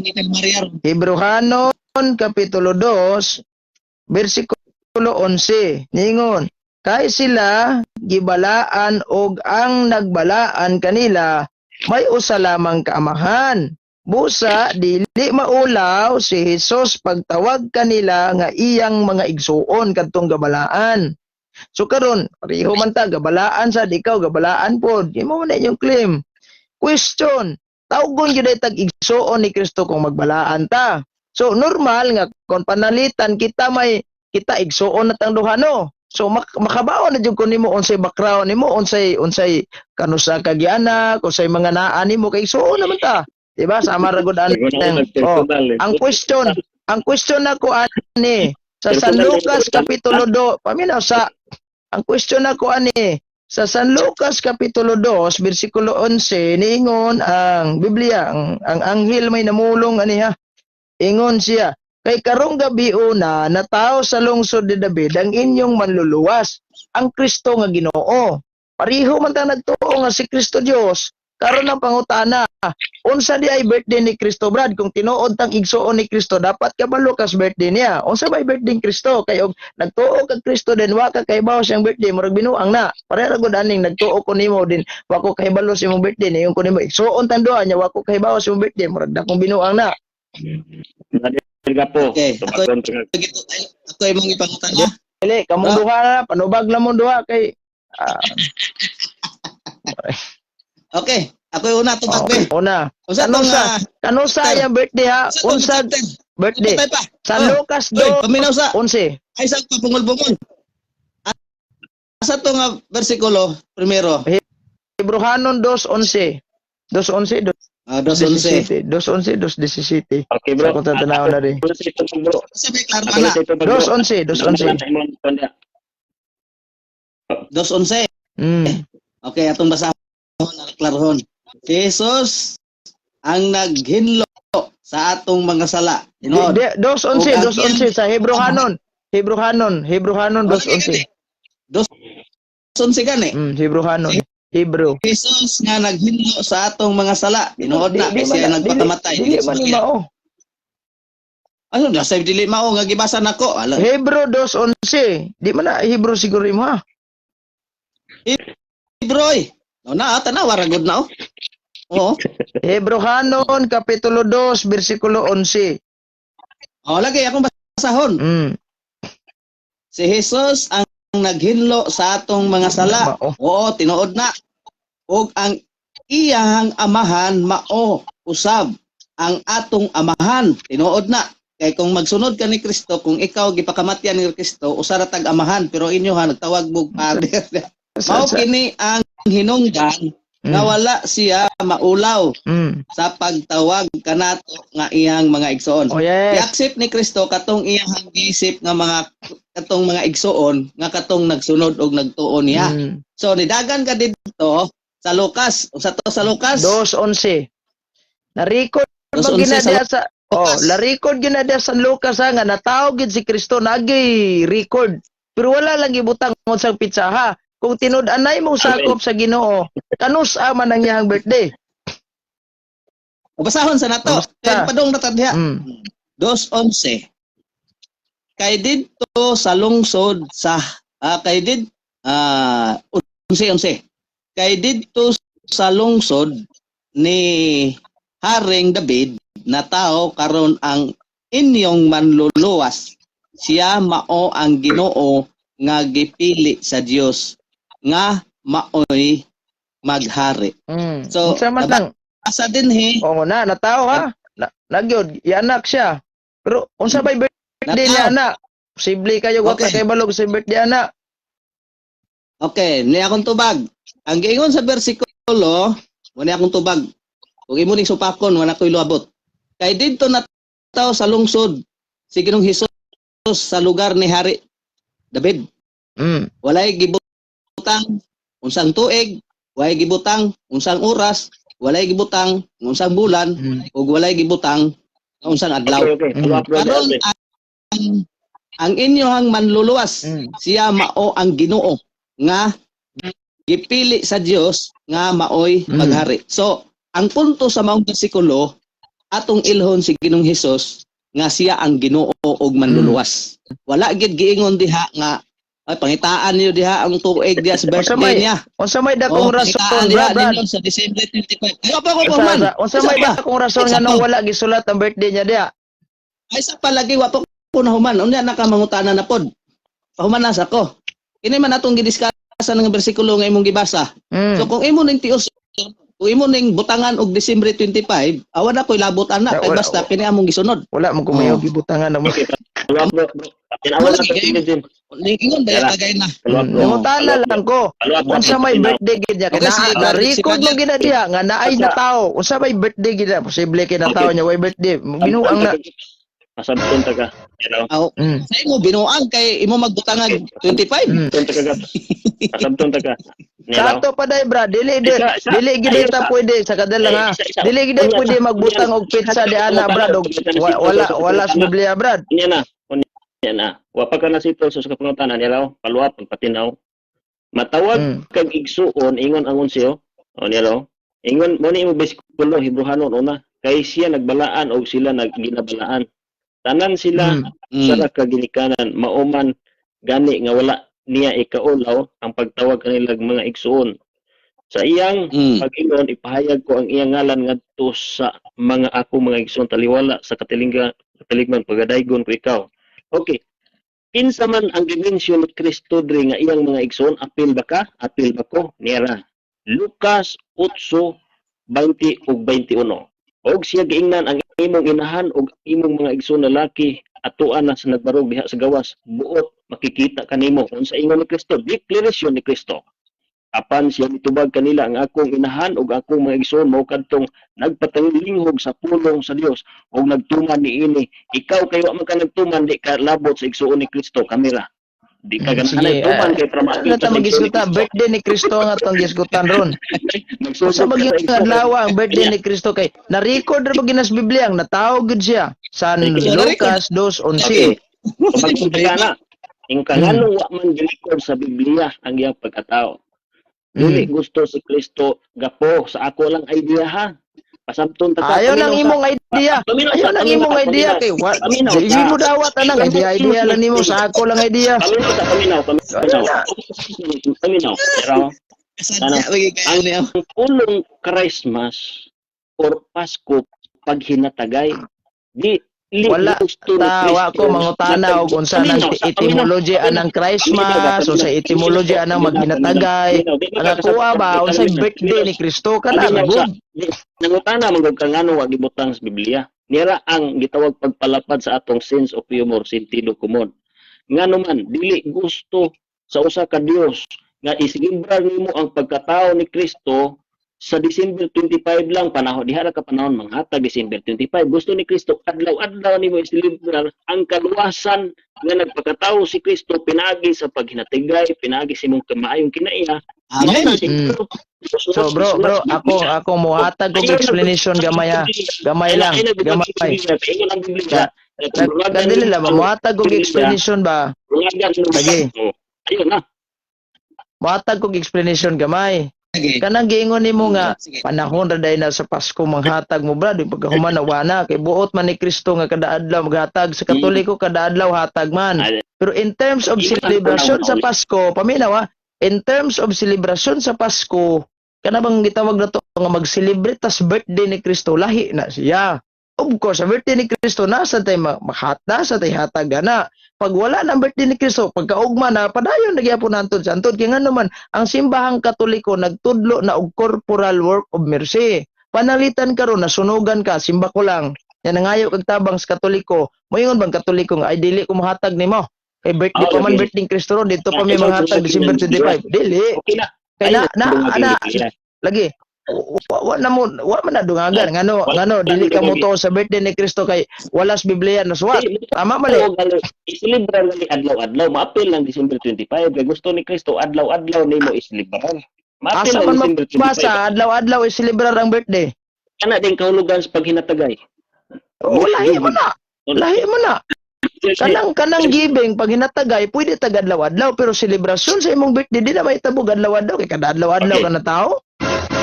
Speaker 1: Hebrehanon kapitulo 2 bersikulo 11 ningon kay sila gibalaan og ang nagbalaan kanila may usa lamang kaamahan. Busa dili maulaw si Hesus pagtawag kanila nga iyang mga igsuon kadtong gabalaan. So karon pareho man ta gabalaan sa ikaw gabalaan pod. Imo man inyong claim. Question, tawgon gyud tag igsuon ni Kristo kung magbalaan ta. So normal nga kon panalitan kita igsuon na tang duha no. So makabaon na jud kun nimo unsay background nimo unsay kanusa ka gianak unsay mga naa nimo kay igsuon naman ta. Diba sama ra gud ang question nako ani sa San Lucas kapitulo 2 paminaw sa ang question nako ani sa San Lucas kapitulo 2 bersikulo 11 niingon ang Biblia ang anghel may namulong ani ha. Ingon siya kay karong gabi una natawo sa lungsod ni David ang inyong manluluwas ang Kristo nga Ginoo. Pareho man ta nagtuo nga si Kristo Dios. Karon ang pangutana, unsa di ay birthday ni Kristo Brad? Kung tinuod tang igsuon ni Kristo, dapat kabalo kas birthday niya. Unsa ba birthday ni Kristo? Kay og nagtuo kag Kristo din wa ka kahibalo siyang birthday, murag binuang na. Pareha gud aning nagtuo ko nimo din, wa ko kahibalo sa imong birthday niyo ko nimo igsuon tan duha nya wa ko kahibalo sa imong birthday, murag dakong binuang na.
Speaker 3: Okay. Ako ay mong ipangutana.
Speaker 1: Dili, kamong duha na, panubag lamon duha kay
Speaker 3: Okay, ako yung una to bagbe.
Speaker 1: Una. Kanusa yung birthday ha? Unsa birthday? San Lucas 2,
Speaker 3: paminaw sa
Speaker 1: 11.
Speaker 3: ay sa papungol-bungol. Asa to nga bersikulo primero?
Speaker 1: Hebrehanon 2:11. 2:11.
Speaker 3: 2:11.
Speaker 1: 2:11, 2:17.
Speaker 4: Okay bro.
Speaker 1: Sa kung tatanaw na rin.
Speaker 3: Sabi klaro na.
Speaker 1: 2:11.
Speaker 3: 2:11. Okay, atong basahon na klarahon. Si Jesus ang naghinlo sa atong mga sala.
Speaker 1: 2:11 sa Hebrehanon. Hebrehanon 2:11.
Speaker 3: 2:11 gani.
Speaker 1: Hebrehanon. Hebrew.
Speaker 3: Jesus nga naghinlo sa atong mga sala. Tinuod na kasi siya nagpakamatay.
Speaker 1: Dili man ni mao.
Speaker 3: Ano na sa dili mao nga gibasa nako.
Speaker 1: Hebrew 2:11. Di man na Hebrew siguro mo ha.
Speaker 3: Hebroy. No na tanawa ra gud na oh. Oo.
Speaker 1: Hebrehanon kapitulo 2 bersikulo 11.
Speaker 3: Oh, lagi akong basahon. Si Jesus ang naghinlo sa atong mga sala. Oo, tinuod na. Ug ang iyang amahan mao usab ang atong amahan. Tinuod na. Kay kung magsunod ka ni Kristo, kung ikaw gipakamatyan ni Kristo, usara tag amahan pero inyo ha nagtawag mo father. Mao kini ang hinungdan nga wala siya maulaw sa pagtawag kanato nga iyang mga igsoon. I-accept ni Kristo katong iyang giisip nga katong mga igsoon nga katong nagsunod og nagtuo niya. So nidagan ka dito sa Lucas, usa to sa Lucas
Speaker 1: 2:11. Na-record man ginadya sa la-record ginadya sa Lucas nga natawag gid si Kristo nagi record. Pero wala lang gibutang unsang pitsa ha. kung tinud-anay mong sakop sa Ginoo, kanusa man ang iyang birthday.
Speaker 3: Basahon sa nato.
Speaker 1: Basta.
Speaker 3: Kaya padong natadya.
Speaker 1: Mm.
Speaker 3: 2:11. Kay didto sa lungsod sa kay did 11. Kay didto sa lungsod ni Haring David na tao karon ang inyong manluluwas. Siya mao ang Ginoo nga gipili sa Dios nga maoy maghari. So,
Speaker 1: Unsa man lang?
Speaker 3: asa din he.
Speaker 1: Oo na, nataw ha. Nagyod, yanak siya. Pero unsa bay birthday niya anak? Posible kayo
Speaker 3: Okay.
Speaker 1: kay balog sa birthday anak.
Speaker 3: Okay, ni akong tubag. Ang giingon sa bersikulo, wala akong tubag. Kung imo ning supakon, wala ko'y luabot. Kay didto na tao sa lungsod, si Ginoong Hesus sa lugar ni Hari David. Walay gibutang unsang tuig, walay gibutang unsang oras, walay gibutang unsang bulan, ug walay gibutang unsang adlaw.
Speaker 4: Okay.
Speaker 3: Karon ang inyong manluluwas, siya mao ang Ginoo nga gipili sa Dios nga maoy maghari. So, ang punto sa maong bersikulo atong ilhon si Ginoong Hesus nga siya ang Ginoo ug manluluwas. Wala gid giingon diha nga ay pangitaan niyo diha ang tuig diha sa birthday niya.
Speaker 1: Unsa may dakong rason,
Speaker 3: diha
Speaker 1: Brad?
Speaker 3: ninyo sa December 25. Ayo pa ko man.
Speaker 1: Unsa may dakong rason nga nung wala gisulat ang birthday niya diha?
Speaker 3: Ay sa palagi wa pa ko nahuman. Unya nakamangutana na pod. Pahuman na sa ko. Kini man atong gidiskasa ng bersikulo nga imong gibasa. So kung imo ning tios, kung imo ning butangan og December 25, awan na ko'y labot anak kay basta kini among gisunod.
Speaker 1: Wala man kumayo gibutangan na mo.
Speaker 4: Tinawa na din.
Speaker 3: Ingon ba tagay na.
Speaker 1: Nangutana lang ko. Unsa may birthday gid niya
Speaker 3: Okay, sige,
Speaker 1: na
Speaker 3: si
Speaker 1: record mo
Speaker 3: Brad.
Speaker 1: gid diha nga naay na tao. Unsa may birthday gid niya? Posible kay na tao niya way birthday. Binuang na.
Speaker 4: Masabton ta ka.
Speaker 3: Aw, sa imo binuang kay imo magbutangan 25.
Speaker 4: Masabton ta ka. Masabton ta ka.
Speaker 1: Sato pa day Brad, dili gid ta pwede sa kadala nga. Dili gid pwede magbutang og pizza di ana Brad og wala sa Biblia Brad.
Speaker 4: Unya na. Unya na. Wa pa ka na sito sa kapangutanan nilaw, paluap pagpatinaw. Matawag kag igsuon ingon ang unsyo. O nilaw. Ingon mo ni mo bersikulo Hebrehanon una kay siya nagbalaan og sila nagginabalaan. Tanan sila sa kaginikanan mauman gani nga wala niya ikaulaw ang pagtawag kanilang mga igsuon. Sa iyang pag-ingon ipahayag ko ang iyang ngalan ngadto sa mga ako mga igsuon taliwala sa katiligman pagadaygon ko ikaw. Okay. Kinsa man ang dimensyon ni Kristo diri nga iyang mga igsoon apil ba ka? Apil ba ko? Nira. Lucas 8:20 ug 21. Og siya giingnan ang imong inahan ug imong mga igsoon lalaki atuan na sa nagbarog diha sa gawas buot makikita kanimo unsa ingon ni Kristo. Deklarasyon ni Kristo. Apan siya mitubag kanila ang akong inahan ug akong mga igsoon mao kadtong nagpatanglingog sa pulong sa Dios ug nagtuman niini. Ikaw kay wa man ka nagtuman di ka labot sa igsoon ni Kristo kamera. Di ka ganahan tuman kay trabaho.
Speaker 1: Ano ta magisgutan birthday ni Kristo nga tong gisgutan ron. Sa maging adlaw ang birthday ni Kristo kay na-record ra ba ginas Biblia ang natawo gid siya sa Lucas 2:11.
Speaker 4: Pagkakana, yung kanganong wa man record sa Biblia ang iyang pagkatao. Dili gusto si Kristo gapo sa ako lang idea ha. Pasabton ta
Speaker 1: Ayaw lang imong idea. Ayaw lang imong idea kay wa. Hindi mo dawat anang idea lang nimo sa ako lang idea.
Speaker 4: Paminaw. Pero ang pulong Christmas or Pasko pag hinatagay di
Speaker 1: wala tawa ko mangutana og unsa nang etymology anang Christmas unsa etymology anang maghinatagay ang kuha ba unsa birthday ni Kristo kana good
Speaker 4: nangutana man gud kangano wa gibutang sa Biblia nira ang gitawag pagpalapad sa atong sense of humor sentido komon ngano man dili gusto sa usa ka Dios nga isigibrar nimo ang pagkatao ni Kristo sa December 25 lang panahon diha ra ka panahon manghatag December 25 gusto ni Kristo adlaw-adlaw nimo isilibrar ang kaluwasan nga nagpakatao si Kristo pinaagi sa paghinatagay pinaagi sa imong kamaayong kinaiya.
Speaker 3: Amen.
Speaker 1: So bro ako mohatag og explanation gamay lang gamay kadili lang mohatag og explanation ba lagi
Speaker 4: ayun na
Speaker 1: Matag kog explanation gamay.
Speaker 3: Sige.
Speaker 1: Kanang giingon nimo nga
Speaker 3: Sige.
Speaker 1: panahon ra day na sa Pasko manghatag mo brad pagkahuman na wana kay buot man ni Kristo nga kada adlaw maghatag sa Katoliko kada adlaw hatag man. Pero in terms of celebration sa Pasko, paminaw in terms of celebration sa Pasko, kana bang gitawag na to nga mag-celebrate tas birthday ni Kristo, lahi na siya. Of course, sa birthday ni Kristo nasa tay nasa tay hatag na. Pag wala ng birthday ni Kristo, pagkaugma na padayon nagyapon antod sa antod kay ngano man ang simbahang Katoliko nagtudlo na og corporal work of mercy. Panalitan karon nasunugan ka, simba ko lang. Yan nangayo kag tabang sa Katoliko. Moingon bang Katoliko nga ay dili ko mahatag nimo. Kay birthday pa man birthday ni Kristo ron dito pa may mahatag December 25. Dili.
Speaker 4: Okay na.
Speaker 1: Kay na lagi wa man na dungagan ngano dili ka mo to sa birthday ni Kristo kay walas Biblia na suwat. Tama mali.
Speaker 4: Isilibran ni adlaw-adlaw, maapil lang December 25. Kay gusto ni Kristo adlaw-adlaw nimo isilibran. Maapil
Speaker 1: Asa
Speaker 4: lang
Speaker 1: man
Speaker 4: December 25.
Speaker 1: mabasa adlaw-adlaw iselebrar ang birthday.
Speaker 4: Kana din kahulugan sa paghinatagay.
Speaker 1: Lahi mo na. Lahi mo na. Kanang giving pag hinatagay pwede tag adlaw-adlaw pero selebrasyon sa imong birthday di na mahitabo adlaw-adlaw kay kada adlaw-adlaw ka na tao.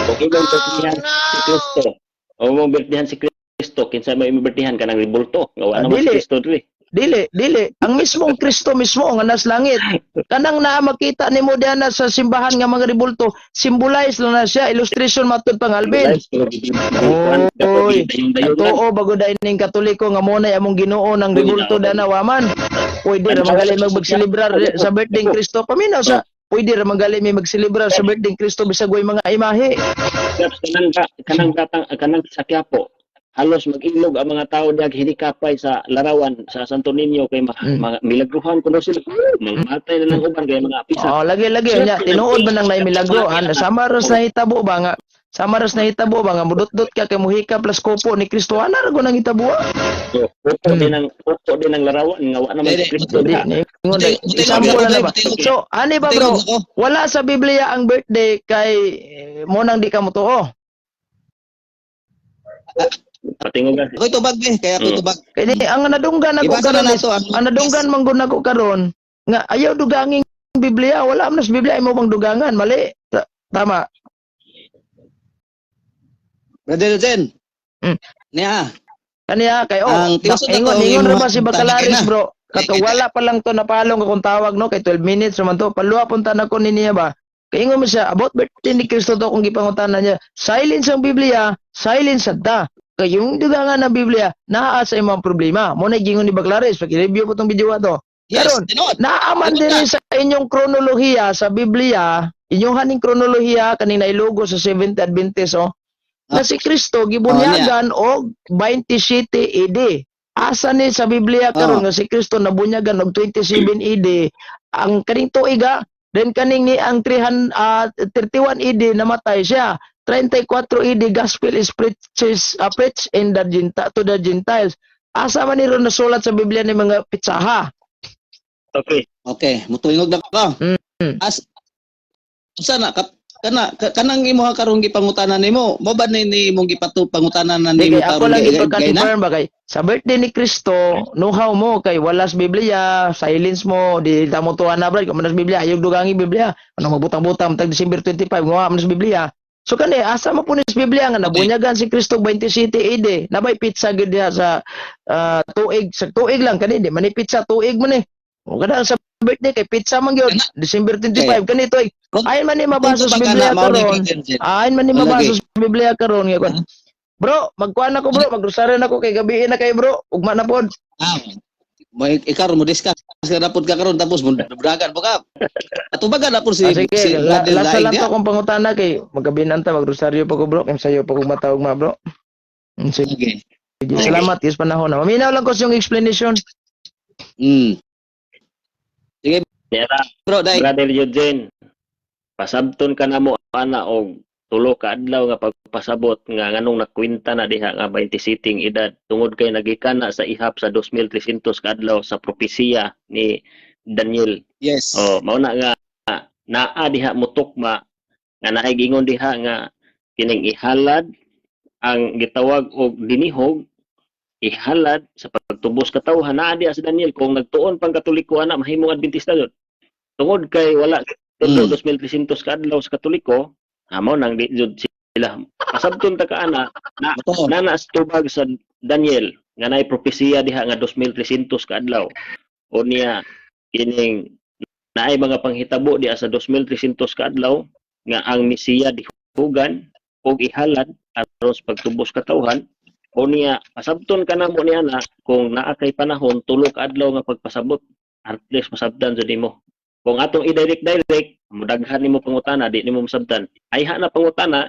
Speaker 4: Okay lang birthdayan si Kristo. O mong birthdayan si Kristo, kinsa may birthdayan ka ng rebulto. Gawa naman si
Speaker 1: dili.
Speaker 4: Kristo dili.
Speaker 1: Dili. Ang mismong Kristo mismo nga nas langit. Kanang naa makita nimo diana sa simbahan nga mga rebulto, symbolize lang na siya, illustration matud pang Alvin. Oy, totoo bago dahil ning Katoliko nga mo na among Ginoo ng rebulto dana waman. Pwede ra magaling magselebrar sa birthday ni Kristo. Paminaw sa pwede ra magaling may magselebrar sa birthday ni Kristo bisag way mga imahe.
Speaker 4: Kanang sa Quiapo, halos mag-ilog ang mga tao diag hinikapay sa larawan sa Santo Niño kay milagruhan kuno sila. Mamatay na ng uban kay mga apisa.
Speaker 1: Oh, lagi nya tinuod man nang naimilagro. Sama ras na hitabo ba nga mudot-dot ka kay muhika plus kopo ni Kristo ana ra nang hitabo.
Speaker 4: Upo din ang larawan nga wa naman si Kristo diha.
Speaker 1: So, ani ba bro? Wala sa Biblia ang birthday kay mo nang di ka motuo.
Speaker 4: Patingogan.
Speaker 3: Ako tubag kaya ako tubag.
Speaker 1: Kaya ang nadunggan ako karon ang nadunggan man gud nako karon nga ayaw duganging Biblia, wala man sa Biblia imo bang dugangan, mali. Tama.
Speaker 3: Brother Jen. Niya.
Speaker 1: Kaniya kay ingon ra ba si Bacalaris bro? Kato wala pa lang to napalong akong tawag no kay 12 minutes naman to. Paluwa punta na ko niya ba? Kay ingon mo siya about birthday ni Kristo to kung gipangutan niya. Silence ang Biblia, silence ta. Kay yung dugangan ng Biblia, naa sa imong problema. Mo na gingon ni Baclaris, pag-review ko tong video to. Karon, naaman din sa inyong kronolohiya sa Biblia, inyong haning kronolohiya kaning nailogo sa Seventh Adventist na si Kristo gibunyagan og 27 AD. Asa ni sa Biblia karon nga si Kristo nabunyagan og 27 AD. Ang kaning tuiga, then kaning ni ang 31 AD namatay siya. 34 AD gospel is preached in the to the Gentiles. Asa man niro nasulat sa Biblia ni mga pitsaha.
Speaker 3: Okay, mutuingog na ko. As usa na kanang imo karon gipangutanan nimo, mo ba ni mong pangutanan nimo
Speaker 1: karon? Ako lang ipag-confirm ba kay sa birthday ni Kristo, know-how mo kay walas Biblia, silence mo, di ta mo tuwa na brad, kung manas Biblia, ayog dugangi Biblia. Ano magbutang-butang tag December 25, ngawa manas Biblia. So kani asa mo punis Biblia nga nabunyagan si Kristo 27 AD. Nabay pizza gid diha sa tuig lang kani di man pizza tuig man eh. O kada sa birthday kay pizza man gyud December 25 kani tuig. Ayon man ni mabasa sa Biblia karon. Ayon man ni mabasa sa Biblia karon nga kon. Bro, magkuan ako bro, magrosaryo nako kay gabi na kay bro. Ugma na pod.
Speaker 3: Mo ikaron mo discuss na pod ka karon tapos mudagan po ka. Atubagan na po si
Speaker 1: lasa lang to kung pangutana kay magabinan ta magrosaryo pa ko bro, kay sayo pa ko matawag ma bro. Sige. Salamat is panahon na. Maminaw lang ko sa yung explanation.
Speaker 3: Sige. Bro,
Speaker 4: Brother Eugene, pasabton ka na mo ana og tulo ka adlaw nga pagpasabot nga nganong nakwenta na diha nga 27 edad tungod kay nagikana sa ihap sa 2300 ka adlaw sa propesiya ni Daniel.
Speaker 3: Yes.
Speaker 4: Mao na nga naa diha mutukma nga naay gingon diha nga kining ihalad ang gitawag og dinihog ihalad sa pagtubos katawhan naa diha sa Daniel kung nagtuon pang Katoliko ana mahimong Adventista jud. Tungod kay wala Tulo 2,300 ka adlaw sa Katoliko, amo nang di jud sila. Pasabton ta kaana na nanas tubag sa Daniel nga naay propesiya diha nga 2,300 ka adlaw. O niya kining naay mga panghitabo diha sa 2,300 ka adlaw nga ang Mesiya dihugan og ihalad aron sa pagtubos katawhan. O niya pasabton kanamo niya na kung naa kay panahon tulo ka adlaw nga pagpasabot, at least masabtan jud nimo. Kung atong i-direct, mudaghan nimo pangutana, di nimo masabtan. Ayha na pangutana,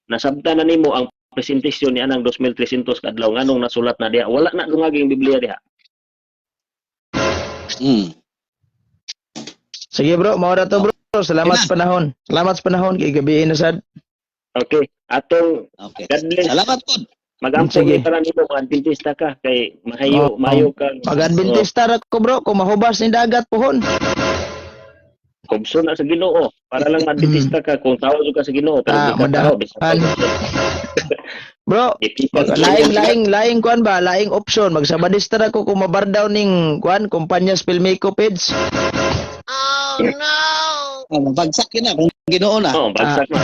Speaker 4: nasabtan na nimo ang presentasyon ni anang 2,300 kadlaw nganong nasulat na diha. Wala na dungaging Biblia diha.
Speaker 1: Sige bro, maura to bro. Salamat sa panahon. Salamat sa panahon kay gabiin na sad.
Speaker 4: Okay. God bless.
Speaker 3: Salamat po.
Speaker 4: Mag-ampong
Speaker 1: Sige.
Speaker 4: itaran nimo kung Adventista ka kay mahayo ka.
Speaker 1: Pag-Adventista ra ko bro, kung mahubas ni dagat pohon.
Speaker 4: Kubso na sa Ginoo para lang Adventista ka kung tawag ka sa Ginoo pero di ka
Speaker 1: madahan.
Speaker 4: tao.
Speaker 1: Bro, laing kuan ba, laing option magsabadista ra ko kung mabardaw ning kuan kumpanya Spilmeco page.
Speaker 3: Bagsak yun na, kung Ginoo na.
Speaker 4: Oo, bagsak na.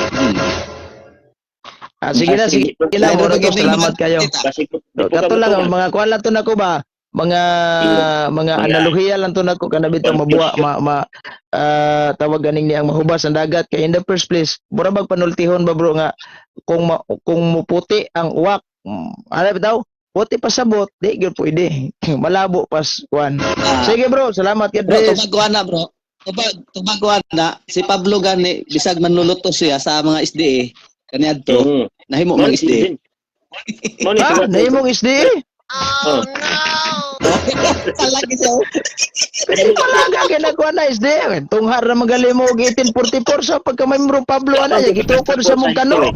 Speaker 1: Sige na, mura to, salamat kayo. Kato lang ang mga kuan lang to nako ba, mga analohiya lang to nako kana bitaw mabuwa tawag ganing ni ang mahubas ang dagat kay in the first place mura bag panultihon ba bro nga kung muputi ang uwak ano bitaw puti pasabot di gyud pwede malabo pas kuan. Sige bro, salamat kay Dres.
Speaker 3: Tumagwan na bro. Tumagwan na si Pablo gani bisag manluluto siya sa mga SDA kaniadto. Nahimo mga SDA.
Speaker 1: Nahimong SDA?
Speaker 4: Oh.
Speaker 3: Palagi siya.
Speaker 1: Talaga ginagawa na SDA. Tunghar na magaling mo 1844 sa pagkamembro Pablo ana niya gitukod sa mong kano.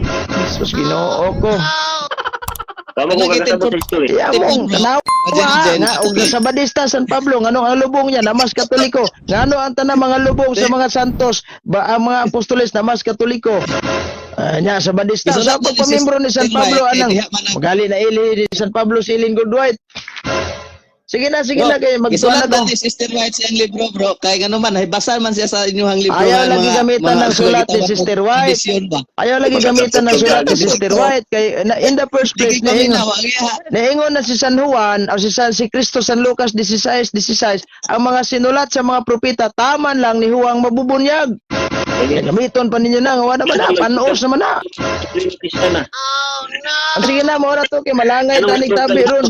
Speaker 1: Jesus Ginoo ko.
Speaker 4: Tama ko kasabot sa history.
Speaker 1: Mong tanawa nga og sa Badista San Pablo nganong ang lubong niya namas Katoliko. Ngano ang tanang mga lubong sa mga santos ba ang mga apostoles namas Katoliko. Nya sa Badista sa pagpamembro ni San Pablo anang magali na ili ni San Pablo si Ellen Goodwhite. Sige na kay magtuan na ko.
Speaker 3: Sister White siyang libro bro kay ngano man basa man siya sa inyong libro.
Speaker 1: Ayaw lagi gamitan ng sulat ni Sister White. Ayaw lagi gamitan ng sulat ni Sister White kay in the first place naingon na si San Juan o si Cristo San Lucas 16:16 ang mga sinulat sa mga propeta taman lang ni Juan mabubunyag. Gamiton pa ninyo na wala naman na panos naman na.
Speaker 4: Oh no.
Speaker 1: Sige na mo ra to kay malangay tanig tabi ron.